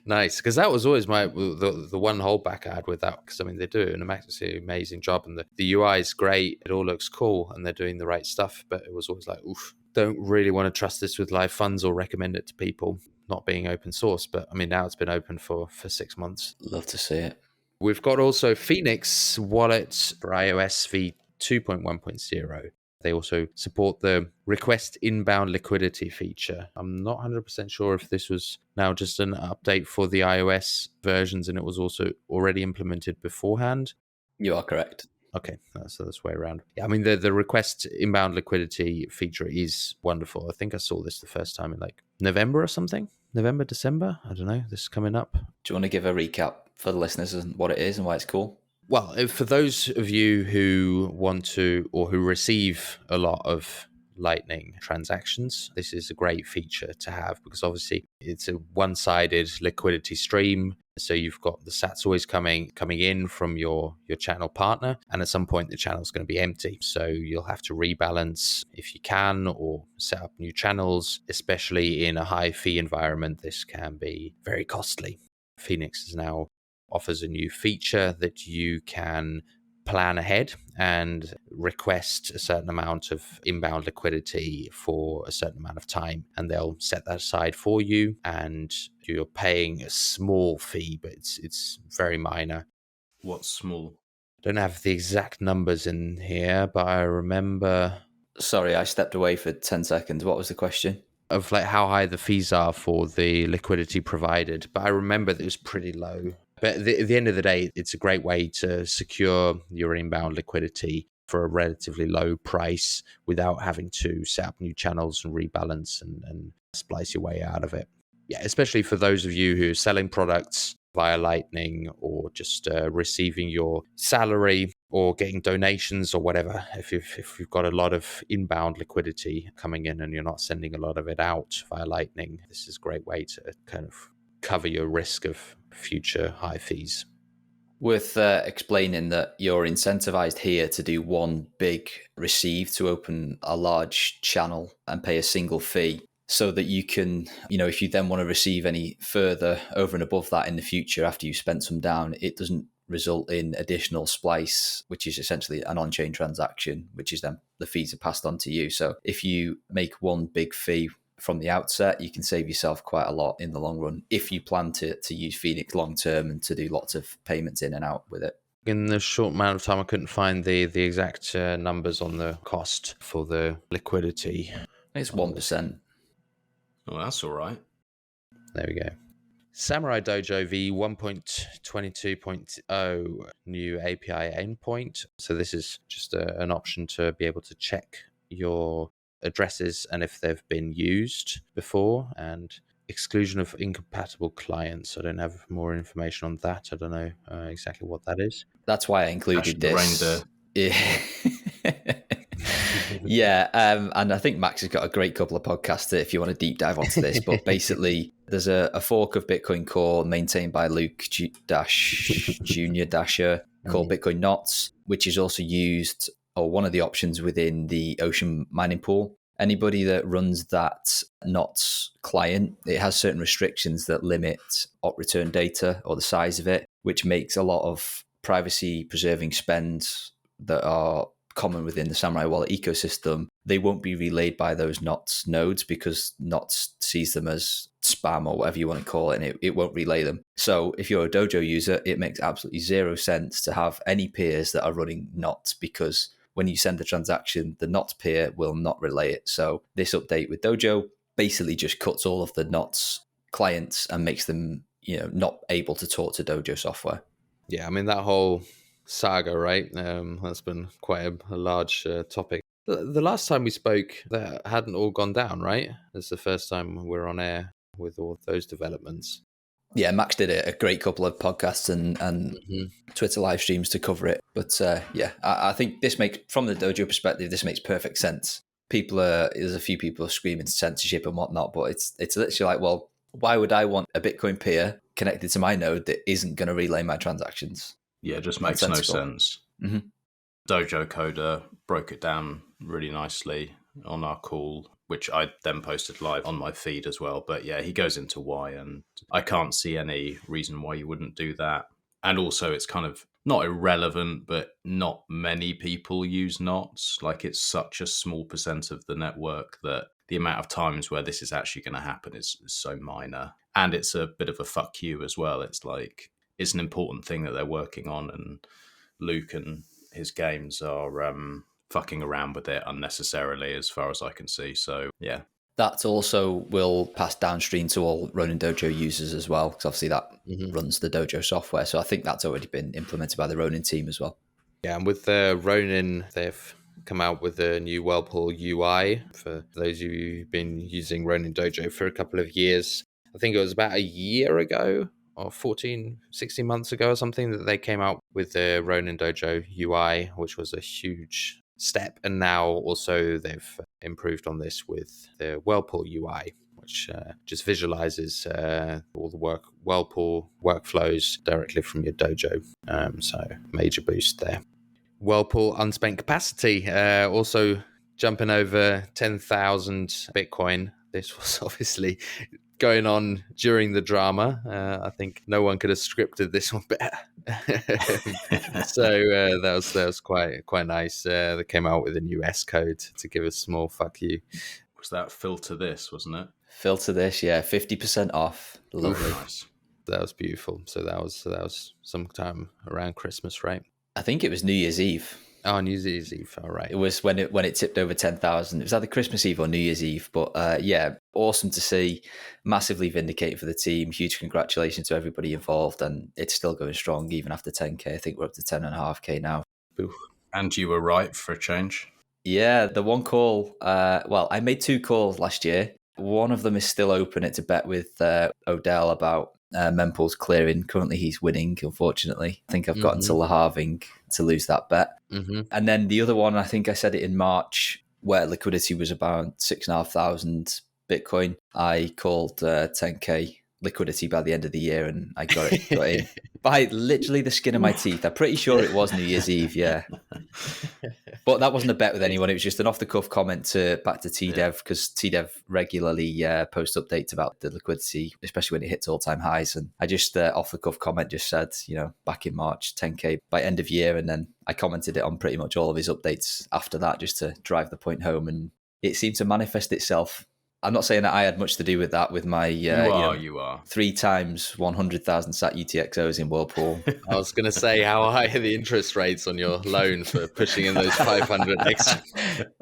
Nice, because that was always the one holdback I had with that, because I mean they do an amazing job, and the UI is great, it all looks cool, and they're doing the right stuff, but it was always like, oof, don't really want to trust this with live funds or recommend it to people, not being open source. But I mean now it's been open for 6 months. Love to see it. We've got also Phoenix Wallet for iOS v2.1.0. They also support the request inbound liquidity feature. I'm not 100% sure if this was now just an update for the iOS versions and it was also already implemented beforehand. You are correct. Okay, so that's way around. Yeah, I mean, the request inbound liquidity feature is wonderful. I think I saw this the first time in like November or something. November, December? I don't know. This is coming up. Do you want to give a recap for the listeners and what it is and why it's cool? Well, for those of you who want to or who receive a lot of Lightning transactions, this is a great feature to have because obviously it's a one-sided liquidity stream. So you've got the sats always coming in from your channel partner, and at some point the channel is going to be empty. So you'll have to rebalance if you can or set up new channels, especially in a high fee environment. This can be very costly. Phoenix now offers a new feature that you can plan ahead and request a certain amount of inbound liquidity for a certain amount of time, and they'll set that aside for you, and you're paying a small fee, but it's very minor. What's small? Don't have the exact numbers in here, but I remember... Sorry, I stepped away for 10 seconds. What was the question? Of like how high the fees are for the liquidity provided, but I remember that it was pretty low. But at the end of the day, it's a great way to secure your inbound liquidity for a relatively low price without having to set up new channels and rebalance and splice your way out of it. Yeah, especially for those of you who are selling products via Lightning or just receiving your salary or getting donations or whatever. If you've got a lot of inbound liquidity coming in and you're not sending a lot of it out via Lightning, this is a great way to kind of cover your risk of future high fees. Worth explaining that you're incentivized here to do one big receive to open a large channel and pay a single fee, so that you can, if you then want to receive any further over and above that in the future after you've spent some down, it doesn't result in additional splice, which is essentially an on-chain transaction, which is then the fees are passed on to you. So if you make one big fee from the outset, you can save yourself quite a lot in the long run if you plan to use Phoenix long term and to do lots of payments in and out with it. In the short amount of time, I couldn't find the exact numbers on the cost for the liquidity. It's 1%. Oh, that's all right. There we go. Samurai Dojo v 1.22.0 new API endpoint. So this is just an option to be able to check your addresses and if they've been used before, and exclusion of incompatible clients. I don't have more information on that. I don't know exactly what that is. That's why I included this. Yeah, and I think Max has got a great couple of podcasts if you want to deep dive onto this. But basically, there's a fork of Bitcoin Core maintained by Luke Junior Dasher called Bitcoin Knots, which is also used, or one of the options within the Ocean mining pool. Anybody that runs that Knots client, it has certain restrictions that limit op return data or the size of it, which makes a lot of privacy preserving spends that are common within the Samurai Wallet ecosystem. They won't be relayed by those Knots nodes because Knots sees them as spam or whatever you want to call it, and it won't relay them. So if you're a Dojo user, it makes absolutely zero sense to have any peers that are running Knots, because when you send the transaction, the Knots peer will not relay it. So this update with Dojo basically just cuts all of the Knots clients and makes them, not able to talk to Dojo software. Yeah, I mean, that whole saga, right? That's been quite a large topic. The last time we spoke, that hadn't all gone down, right? It's the first time we're on air with all those developments. Yeah, Max did a great couple of podcasts and Twitter live streams to cover it. But I think this makes, from the Dojo perspective, this makes perfect sense. There's a few people screaming censorship and whatnot, but it's literally like, well, why would I want a Bitcoin peer connected to my node that isn't going to relay my transactions? Yeah, it just makes no sense. Mm-hmm. Dojo Coder broke it down really nicely on our call, which I then posted live on my feed as well. But yeah, he goes into why, and I can't see any reason why you wouldn't do that. And also, it's kind of not irrelevant, but not many people use Knots. Like, it's such a small percent of the network that the amount of times where this is actually going to happen is so minor. And it's a bit of a fuck you as well. It's like, it's an important thing that they're working on, and Luke and his games are fucking around with it unnecessarily as far as I can see. So yeah. That also will pass downstream to all RoninDojo users as well, because obviously that runs the Dojo software. So I think that's already been implemented by the Ronin team as well. Yeah, and with the Ronin, they've come out with a new Whirlpool UI. For those of you who've been using RoninDojo for a couple of years, I think it was about a year ago, or 16 months ago or something, that they came out with the RoninDojo UI, which was a huge step. And now also they've improved on this with the Whirlpool UI, which just visualizes all the Whirlpool workflows directly from your Dojo. So major boost there. Whirlpool unspent capacity also jumping over 10,000 Bitcoin. This was obviously going on during the drama. I think no one could have scripted this one better. So that was quite nice. They came out with a new S code to give us a small fuck you. Was that filter this, wasn't it? Filter this, yeah, 50% off. Lovely. Nice. That was beautiful. So that was sometime around Christmas, right? I think it was New Year's Eve. Oh, New Year's Eve. All right. It was when it tipped over 10,000. It was either Christmas Eve or New Year's Eve. But yeah, awesome to see. Massively vindicating for the team. Huge congratulations to everybody involved. And it's still going strong even after 10K. I think we're up to 10.5K now. Oof. And you were right for a change. Yeah, the one call. Well, I made 2 calls last year. One of them is still open. It's a bet with Odell about Memple's clearing. Currently, he's winning, unfortunately. I think I've gotten to the halving to lose that bet. And then the other one, I think I said it in March, where liquidity was about 6,500 Bitcoin. I called 10K liquidity by the end of the year, and I got in by literally the skin of my teeth. I'm pretty sure it was New Year's Eve, yeah. But that wasn't a bet with anyone. It was just an off-the-cuff comment back to TDev, because TDev regularly posts updates about the liquidity, especially when it hits all-time highs. And I just, off-the-cuff comment, just said, back in March, 10K by end of year. And then I commented it on pretty much all of his updates after that, just to drive the point home. And it seemed to manifest itself. I'm not saying that I had much to do with that, with my you are 3 times 100,000 sat UTXOs in Whirlpool. I was going to say, how high are the interest rates on your loan for pushing in those 500 extra?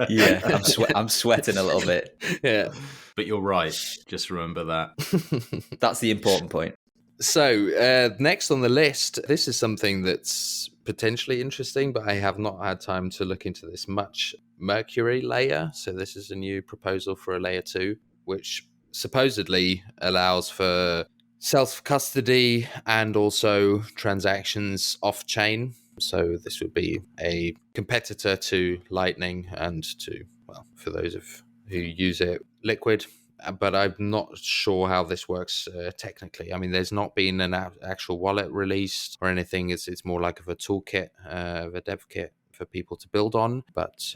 Yeah, I'm sweating a little bit. Yeah, but you're right. Just remember that. That's the important point. So next on the list, this is something that's potentially interesting, but I have not had time to look into this much. Mercury layer. So this is a new proposal for a layer 2, which supposedly allows for self-custody and also transactions off-chain. So this would be a competitor to Lightning and to, well, for those who use it, Liquid. But I'm not sure how this works technically. I mean, there's not been an actual wallet released or anything. It's more like of a toolkit, of a dev kit for people to build on. But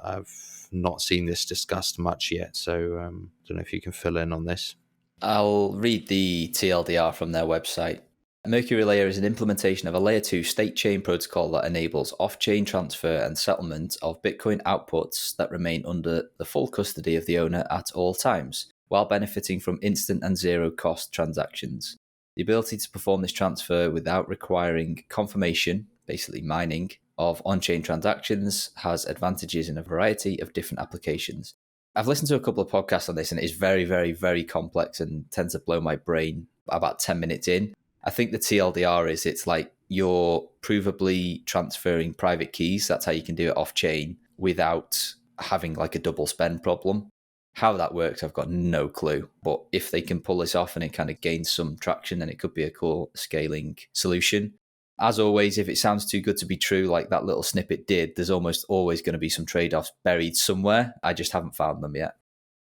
I've not seen this discussed much yet. So I don't know if you can fill in on this. I'll read the TLDR from their website. Mercury Layer is an implementation of a Layer 2 state chain protocol that enables off-chain transfer and settlement of Bitcoin outputs that remain under the full custody of the owner at all times, while benefiting from instant and zero-cost transactions. The ability to perform this transfer without requiring confirmation, basically mining, of on-chain transactions has advantages in a variety of different applications. I've listened to a couple of podcasts on this, and it is very, very, very complex and tends to blow my brain about 10 minutes in. I think the TLDR is it's like you're provably transferring private keys. That's how you can do it off chain without having like a double spend problem. How that works, I've got no clue. But if they can pull this off and it kind of gains some traction, then it could be a cool scaling solution. As always, if it sounds too good to be true, like that little snippet did, there's almost always going to be some trade-offs buried somewhere. I just haven't found them yet.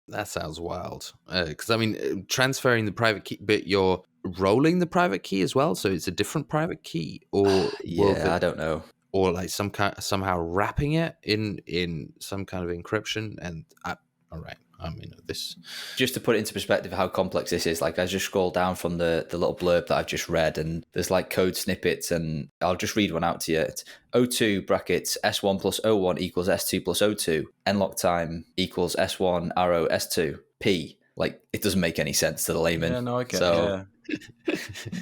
That sounds wild. Because, I mean, transferring the private key, but you're rolling the private key as well, so it's a different private key, or I don't know, or like somehow wrapping it in some kind of encryption. And all right, I mean, this just to put it into perspective how complex this is. Like I just scrolled down from the little blurb that I've just read, and there's like code snippets, and I'll just read one out to you. It's O2 brackets S1 plus O1 equals S2 plus O2. Nlock time equals S1 arrow S2 P. Like it doesn't make any sense to the layman. Yeah, no, I get so,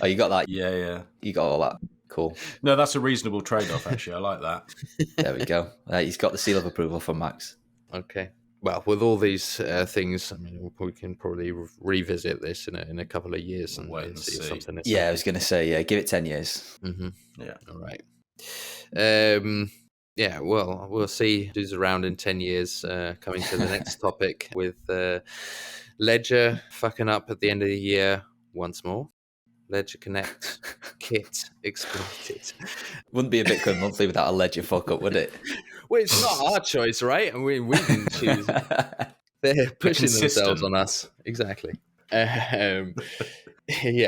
Oh, you got that? Yeah. You got all that. Cool. No, that's a reasonable trade-off, actually. I like that. There we go. He's got the seal of approval from Max. Okay. Well, with all these things, I mean, we can probably revisit this in a couple of years and see if something is. Yeah, I was going to say, give it 10 years. Mm-hmm. Yeah. All right. Yeah, well, we'll see who's around in 10 years. Coming to the next topic with Ledger fucking up at the end of the year once more. Ledger Connect kit exploited. Wouldn't be a Bitcoin monthly without a Ledger fuck up, would it? Well, it's not our choice, right? I mean, we didn't choose. They're pushing themselves on us. Exactly. Yeah,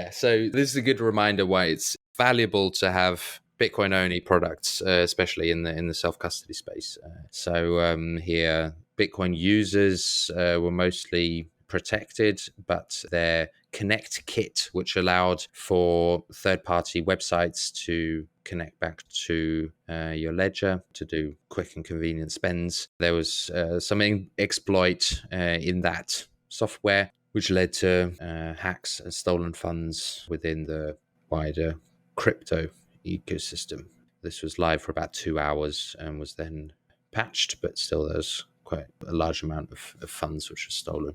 so this is a good reminder why it's valuable to have Bitcoin-only products, especially in the self-custody space. So here, Bitcoin users were mostly protected, but their Connect kit, which allowed for third-party websites to connect back to your ledger to do quick and convenient spends. There was some exploit in that software, which led to hacks and stolen funds within the wider crypto ecosystem. this was live for about 2 hours and was then patched, but still there's quite a large amount of funds which were stolen.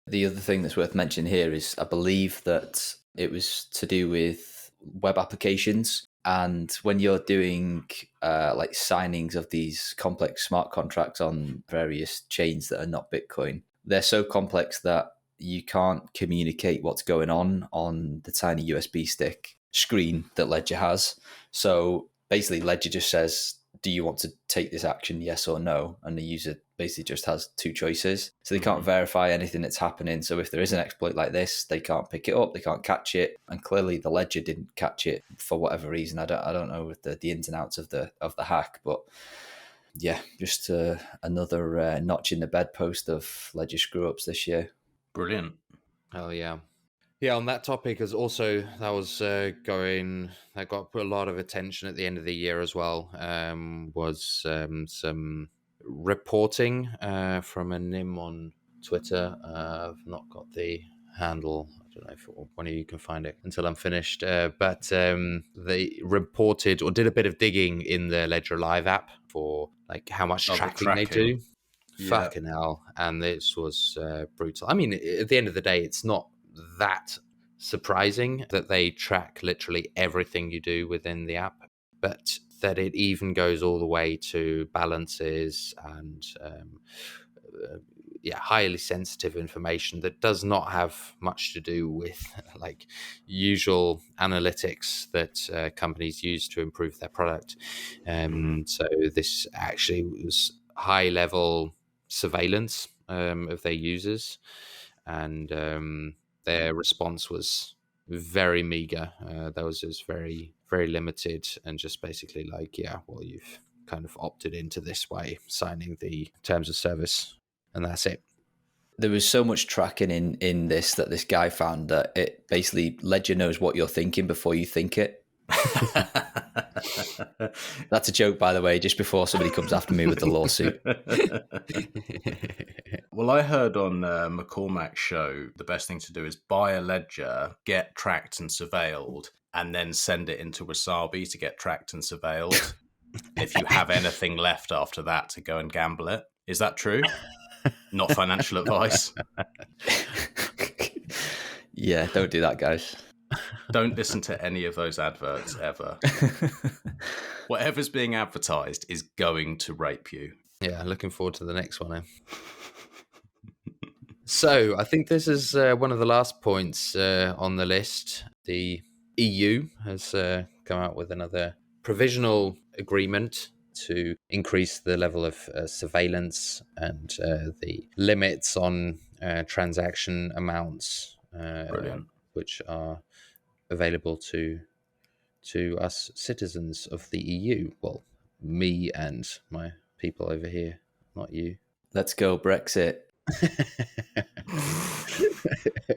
The other thing that's worth mentioning here is I believe that it was to do with web applications. And when you're doing like signings of these complex smart contracts on various chains that are not Bitcoin, they're so complex that you can't communicate what's going on the tiny USB stick screen that Ledger has. So basically, Ledger just says, do you want to take this action, yes or no? And the user basically just has two choices. So they can't verify anything that's happening. So if there is an exploit like this, they can't pick it up, they can't catch it. And clearly the Ledger didn't catch it for whatever reason. I don't know the ins and outs of the hack, but yeah, just another notch in the bedpost of Ledger screw-ups this year. Brilliant. Oh yeah. Yeah, on that topic is also that got a lot of attention at the end of the year as well. Was some reporting from a NIM on Twitter. I've not got the handle. I don't know if one of you can find it until I'm finished. But they reported or did a bit of digging in the Ledger Live app for like how much tracking they do. Yeah. Fucking hell. And this was brutal. I mean, at the end of the day, it's not that surprising that they track literally everything you do within the app, but that it even goes all the way to balances and highly sensitive information that does not have much to do with like usual analytics that companies use to improve their product. So this actually was high level surveillance of their users, and their response was very meager. That was just very, very limited, and just basically like, yeah, well, you've kind of opted into this way, signing the terms of service, and that's it. There was so much tracking in this that this guy found that it basically Ledger knows what you're thinking before you think it. That's a joke, by the way, just before somebody comes after me with the lawsuit. Well, I heard on McCormack's show, the best thing to do is buy a ledger, get tracked and surveilled, and then send it into Wasabi to get tracked and surveilled. If you have anything left after that, to go and gamble it. Is that true? Not financial advice. Yeah, don't do that, guys. Don't listen to any of those adverts ever. Whatever's being advertised is going to rape you. Yeah, looking forward to the next one. So I think this is one of the last points on the list. The EU has come out with another provisional agreement to increase the level of surveillance and the limits on transaction amounts, which are available to us citizens of the EU. Well, me and my people over here, not you. Let's go Brexit.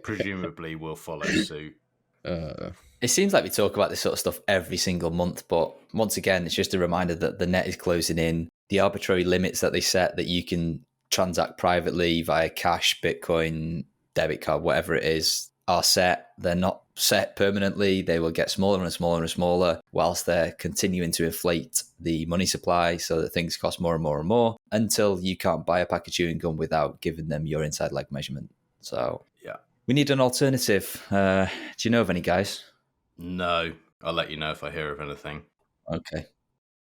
Presumably we'll follow suit. It seems like we talk about this sort of stuff every single month, but once again, it's just a reminder that the net is closing in. The arbitrary limits that they set that you can transact privately via cash, Bitcoin, debit card, whatever it is, are set. They're not set permanently. They will get smaller and smaller and smaller whilst they're continuing to inflate the money supply so that things cost more and more and more until you can't buy a pack of chewing gum without giving them your inside leg measurement. So yeah, we need an alternative. Do you know of any, guys? No, I'll let you know if I hear of anything. Okay.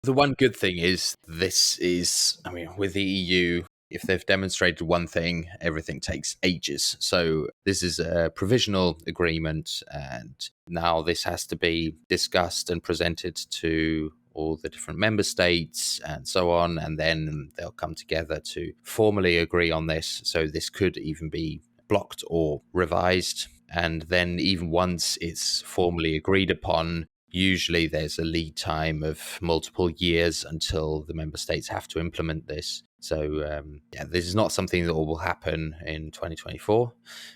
The one good thing is this is, I mean, with the EU, if they've demonstrated one thing, everything takes ages. So this is a provisional agreement, and now this has to be discussed and presented to all the different member states and so on, and then they'll come together to formally agree on this. So this could even be blocked or revised. And then even once it's formally agreed upon, usually there's a lead time of multiple years until the member states have to implement this. So, this is not something that will happen in 2024.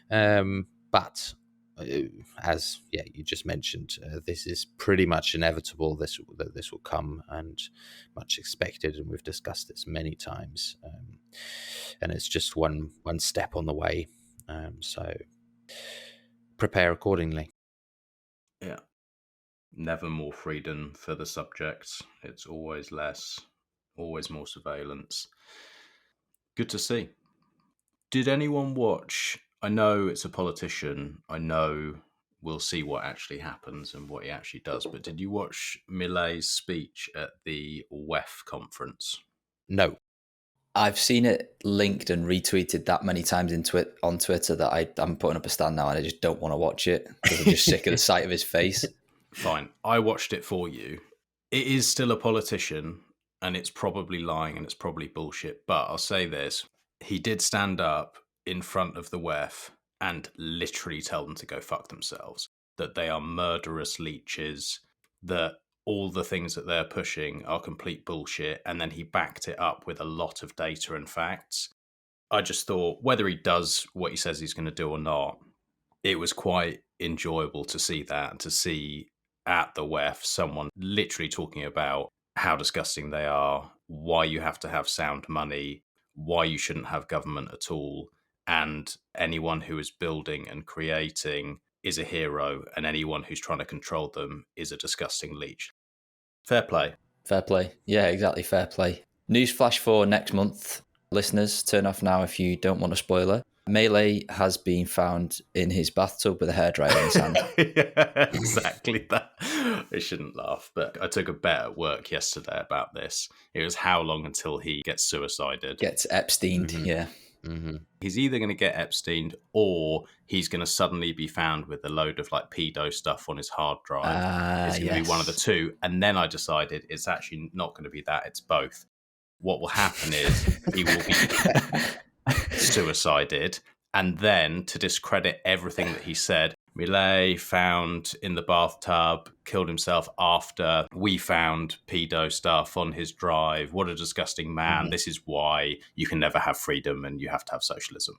But as you just mentioned, this is pretty much inevitable that this will come, and much expected. And we've discussed this many times. And it's just one step on the way. So prepare accordingly. Yeah. Never more freedom for the subjects. It's always less, always more surveillance. Good to see. Did anyone watch? I know it's a politician. I know we'll see what actually happens and what he actually does. But did you watch Millet's speech at the WEF conference? No. I've seen it linked and retweeted that many times on Twitter that I'm putting up a stand now and I just don't want to watch it because I'm just sick of the sight of his face. Fine. I watched it for you. It is still a politician and it's probably lying and it's probably bullshit. But I'll say this. He did stand up in front of the WEF and literally tell them to go fuck themselves, that they are murderous leeches, that all the things that they're pushing are complete bullshit. And then he backed it up with a lot of data and facts. I just thought, whether he does what he says he's going to do or not, it was quite enjoyable to see that and to see at the WEF someone literally talking about how disgusting they are, why you have to have sound money, why you shouldn't have government at all, and anyone who is building and creating is a hero, and anyone who's trying to control them is a disgusting leech. Fair play. Fair play. Yeah, exactly. Fair play. Newsflash for next month. Listeners, turn off now if you don't want a spoiler. Melee has been found in his bathtub with a hairdryer in his hand. Yeah, exactly that. I shouldn't laugh, but I took a bet at work yesterday about this. It was how long until he gets suicided. Gets Epsteined, yeah. Mm-hmm. He's either going to get Epsteined or he's going to suddenly be found with a load of like pedo stuff on his hard drive. It's going to be one of the two. And then I decided it's actually not going to be that. It's both. What will happen is he will be suicided. And then to discredit everything that he said, Millet found in the bathtub, killed himself after we found pedo stuff on his drive. What a disgusting man. Mm-hmm. This is why you can never have freedom and you have to have socialism.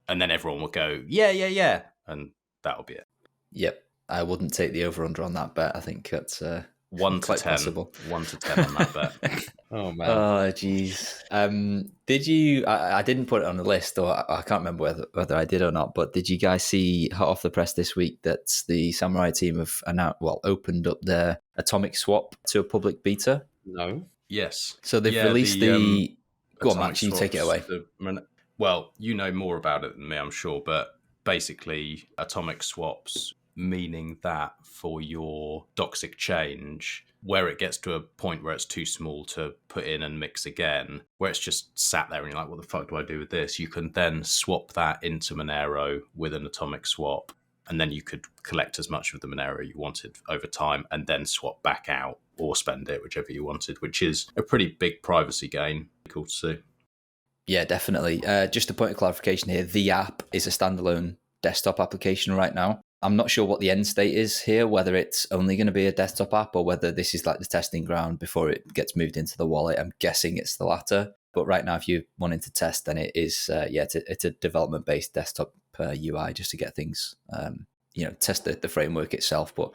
And then everyone will go, yeah. And that'll be it. Yep. I wouldn't take the over-under on that bet. I think that's 1 to quite 10. possible. 1 to 10 on that bet. Oh, man. Oh, jeez. Did you... I didn't put it on the list, or I can't remember whether I did or not, but did you guys see hot off the press this week that the Samurai team have opened up their atomic swap to a public beta? No. Yes. So they've released the... Go on, Max, you take it away. Well, you know more about it than me, I'm sure, but basically atomic swaps, meaning that for your doxic change, where it gets to a point where it's too small to put in and mix again, where it's just sat there and you're like, what the fuck do I do with this? You can then swap that into Monero with an atomic swap, and then you could collect as much of the Monero you wanted over time and then swap back out or spend it, whichever you wanted, which is a pretty big privacy gain. Cool to see. Yeah, definitely. Just a point of clarification here, the app is a standalone desktop application right now. I'm not sure what the end state is here, whether it's only going to be a desktop app or whether this is like the testing ground before it gets moved into the wallet. I'm guessing it's the latter. But right now, if you're wanting to test, then it is, it's a development-based desktop UI just to get things, test the framework itself. But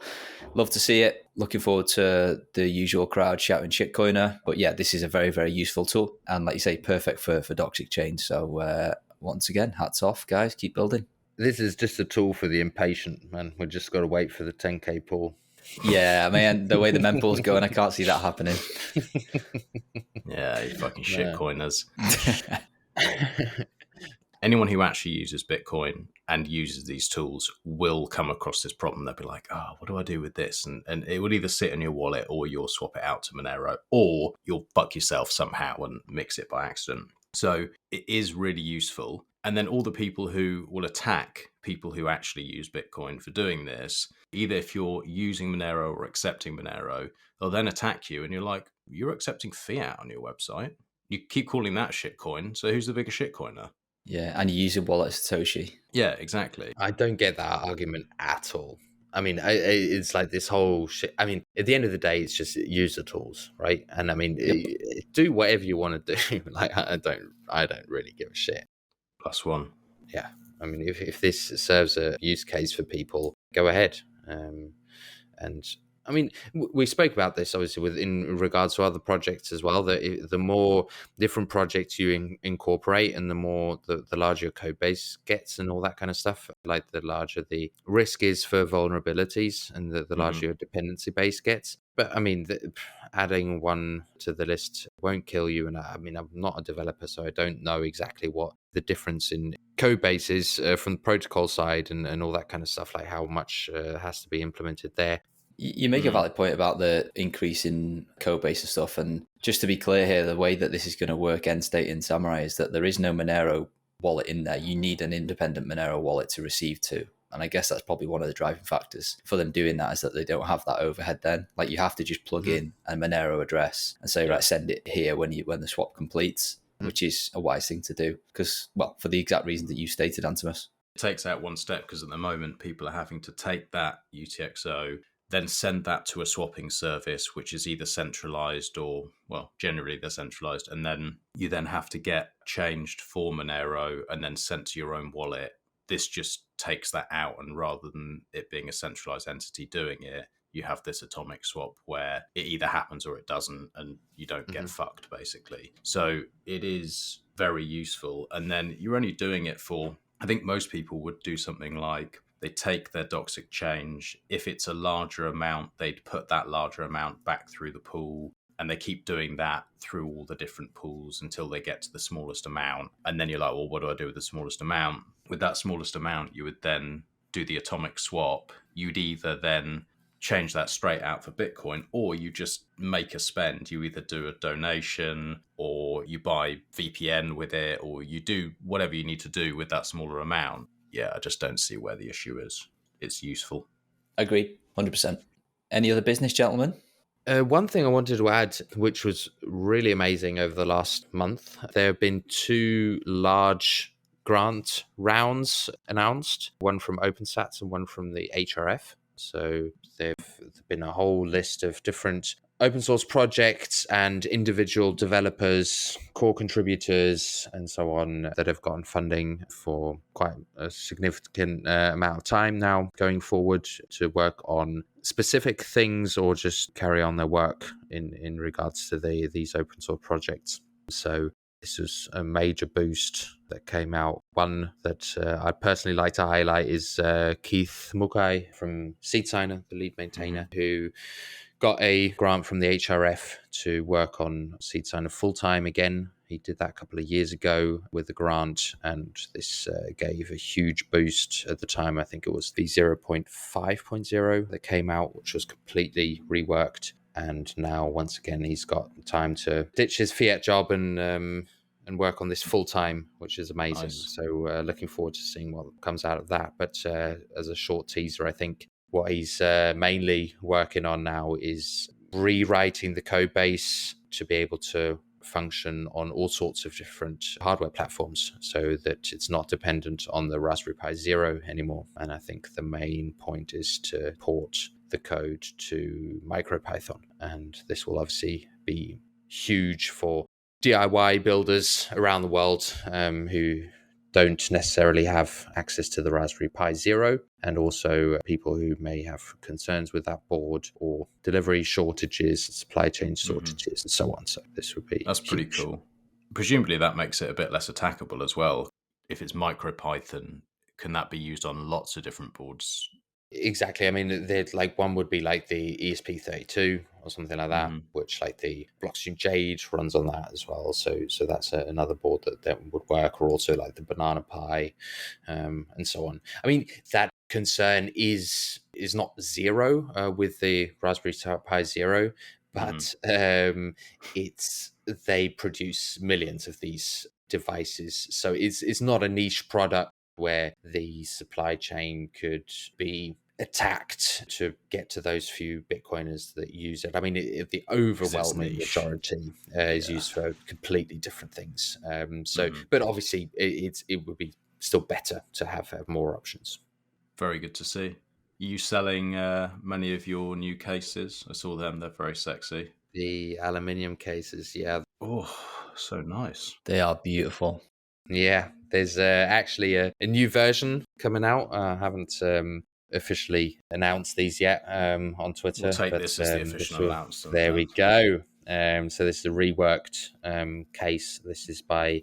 love to see it. Looking forward to the usual crowd shouting shitcoiner. But yeah, this is a very, very useful tool. And like you say, perfect for Doxic Chain. So once again, hats off, guys. Keep building. This is just a tool for the impatient, man. We've just got to wait for the 10K pull. Yeah, I mean, the way the mempool's going, I can't see that happening. Yeah, you fucking shitcoiners. Anyone who actually uses Bitcoin and uses these tools will come across this problem. They'll be like, oh, what do I do with this? And it will either sit in your wallet or you'll swap it out to Monero or you'll fuck yourself somehow and mix it by accident. So it is really useful. And then all the people who will attack people who actually use Bitcoin for doing this, either if you're using Monero or accepting Monero, they'll then attack you and you're like, you're accepting fiat on your website. You keep calling that shitcoin. So who's the bigger shitcoiner? Yeah, and you use a wallet Satoshi. Yeah, exactly. I don't get that argument at all. I mean, it's like this whole shit. I mean, at the end of the day, it's just use the tools, right? And I mean, do whatever you want to do. Like, I don't really give a shit. +1. Yeah. I mean, if this serves a use case for people, go ahead. And I mean, we spoke about this obviously in regards to other projects as well. That the more different projects you incorporate, and the more the larger your code base gets, and all that kind of stuff. Like the larger the risk is for vulnerabilities, and the larger your dependency base gets. But I mean, adding one to the list won't kill you. And I mean, I'm not a developer, so I don't know exactly what the difference in code base is from the protocol side and all that kind of stuff. Like how much has to be implemented there. You make a valid point about the increase in code base and stuff. And just to be clear here, the way that this is going to work end state in Samurai is that there is no Monero wallet in there. You need an independent Monero wallet to receive to. And I guess that's probably one of the driving factors for them doing that, is that they don't have that overhead then. Like you have to just plug in a Monero address and say, right, send it here when the swap completes, which is a wise thing to do. Because, well, for the exact reason that you stated, Antimus. It takes out one step, because at the moment people are having to take that UTXO, then send that to a swapping service, which is either centralized or, well, generally they're centralized. And then you then have to get changed for Monero and then sent to your own wallet. This just takes that out. And rather than it being a centralized entity doing it, you have this atomic swap where it either happens or it doesn't, and you don't get fucked, basically. So it is very useful. And then you're only doing it for, I think most people would do something like, they take their docs exchange. If it's a larger amount, they'd put that larger amount back through the pool, and they keep doing that through all the different pools until they get to the smallest amount. And then you're like, well, what do I do with the smallest amount? With that smallest amount, you would then do the atomic swap. You'd either then change that straight out for Bitcoin, or you just make a spend. You either do a donation, or you buy VPN with it, or you do whatever you need to do with that smaller amount. Yeah, I just don't see where the issue is. It's useful. Agree, 100%. Any other business, gentlemen? One thing I wanted to add, which was really amazing over the last month, there have been 2 large grant rounds announced, one from OpenSats and one from the HRF. So there's been a whole list of different open source projects and individual developers, core contributors, and so on that have gotten funding for quite a significant amount of time now going forward to work on specific things, or just carry on their work in regards to these open source projects. So this was a major boost that came out. One that I'd personally like to highlight is Keith Mukai from SeedSigner, the lead maintainer, who got a grant from the HRF to work on SeedSigner full-time again. He did that a couple of years ago with the grant, and this gave a huge boost at the time. I think it was the 0.5.0 that came out, which was completely reworked. And now, once again, he's got time to ditch his fiat job and work on this full-time, which is amazing. Nice. So looking forward to seeing what comes out of that. But as a short teaser, I think what he's mainly working on now is rewriting the code base to be able to function on all sorts of different hardware platforms, so that it's not dependent on the Raspberry Pi Zero anymore. And I think the main point is to port the code to MicroPython. And this will obviously be huge for DIY builders around the world who don't necessarily have access to the Raspberry Pi Zero, and also people who may have concerns with that board, or delivery shortages, supply chain shortages, and so on. So this would be That's pretty cool. Presumably that makes it a bit less attackable as well. If it's MicroPython, can that be used on lots of different boards? Exactly. I mean, like one would be like the ESP32 or something like that, which like the Blockstream Jade runs on that as well. So that's another board that would work, or also like the Banana Pi and so on. I mean, that concern is not zero with the Raspberry Pi Zero, but they produce millions of these devices. So it's not a niche product where the supply chain could be attacked to get to those few Bitcoiners that use it. I mean, the overwhelming majority is used for completely different things. But obviously, it would be still better to have more options. Very good to see. Are you selling many of your new cases? I saw them; they're very sexy. The aluminium cases, yeah. Oh, so nice. They are beautiful. Yeah, there's actually a new version coming out. I haven't officially announced these yet on Twitter. We'll take this as the official announcement. There we go. So this is a reworked case. This is by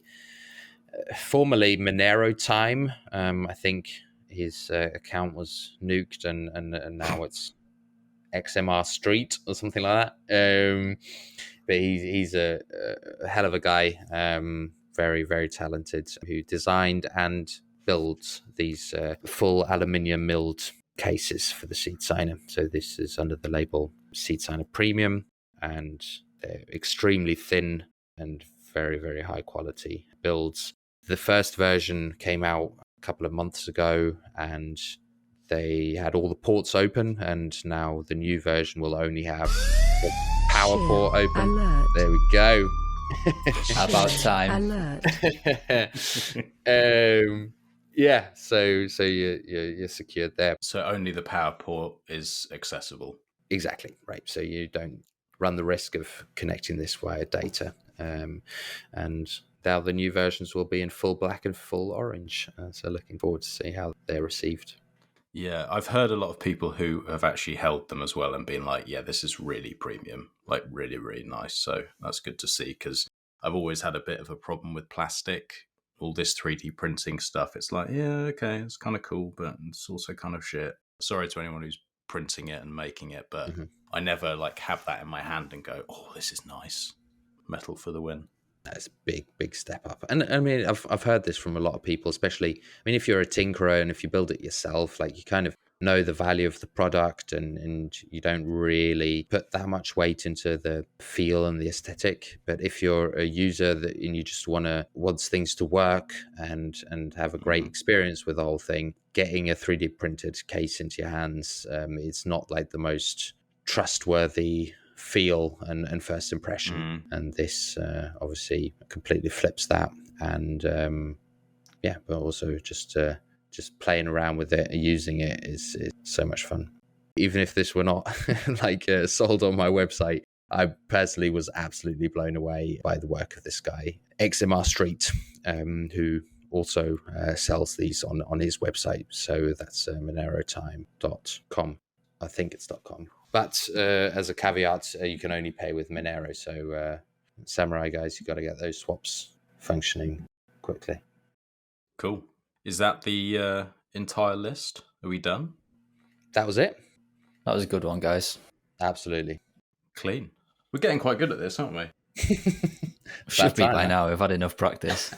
formerly Monero Time. I think his account was nuked and now it's XMR Street or something like that. But he's a hell of a guy, very, very talented, who designed and builds these full aluminium milled cases for the SeedSigner. So this is under the label SeedSigner Premium, and they're extremely thin and very, very high quality builds. The first version came out a couple of months ago, and they had all the ports open, and now the new version will only have the power port open. Alert. There we go. About time. Alert. Yeah, so you're secured there. So only the power port is accessible. Exactly, right. So you don't run the risk of connecting this via data. And now the new versions will be in full black and full orange. So looking forward to see how they're received. Yeah, I've heard a lot of people who have actually held them as well and been like, yeah, this is really premium, like really, really nice. So that's good to see, because I've always had a bit of a problem with plastic. All this 3D printing stuff, it's like, yeah, okay, it's kind of cool, but it's also kind of shit. Sorry to anyone who's printing it and making it, but I never like have that in my hand and go, oh, this is nice. Metal for the win. That's a big step up. And I mean, I've heard this from a lot of people, especially, I mean, if you're a tinkerer and if you build it yourself, like you kind of know the value of the product and you don't really put that much weight into the feel and the aesthetic. But if you're a user and you just wants things to work and have a great experience with the whole thing, getting a 3D printed case into your hands, it's not like the most trustworthy feel and first impression, and this obviously completely flips that. And but also just playing around with it and using it is so much fun. Even if this were not like sold on my website, I personally was absolutely blown away by the work of this guy, XMR Street, who also sells these on his website. So that's monerotime.com. I think it's .com. But as a caveat, you can only pay with Monero. So Samurai guys, you got to get those swaps functioning quickly. Cool. Is that the entire list? Are we done? That was it. That was a good one, guys. Absolutely. Clean. We're getting quite good at this, aren't we? Should be by now. We've had enough practice.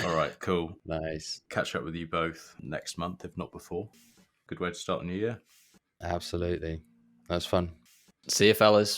All right, cool. Nice. Catch up with you both next month, if not before. Good way to start a new year. Absolutely. That was fun. See you, fellas.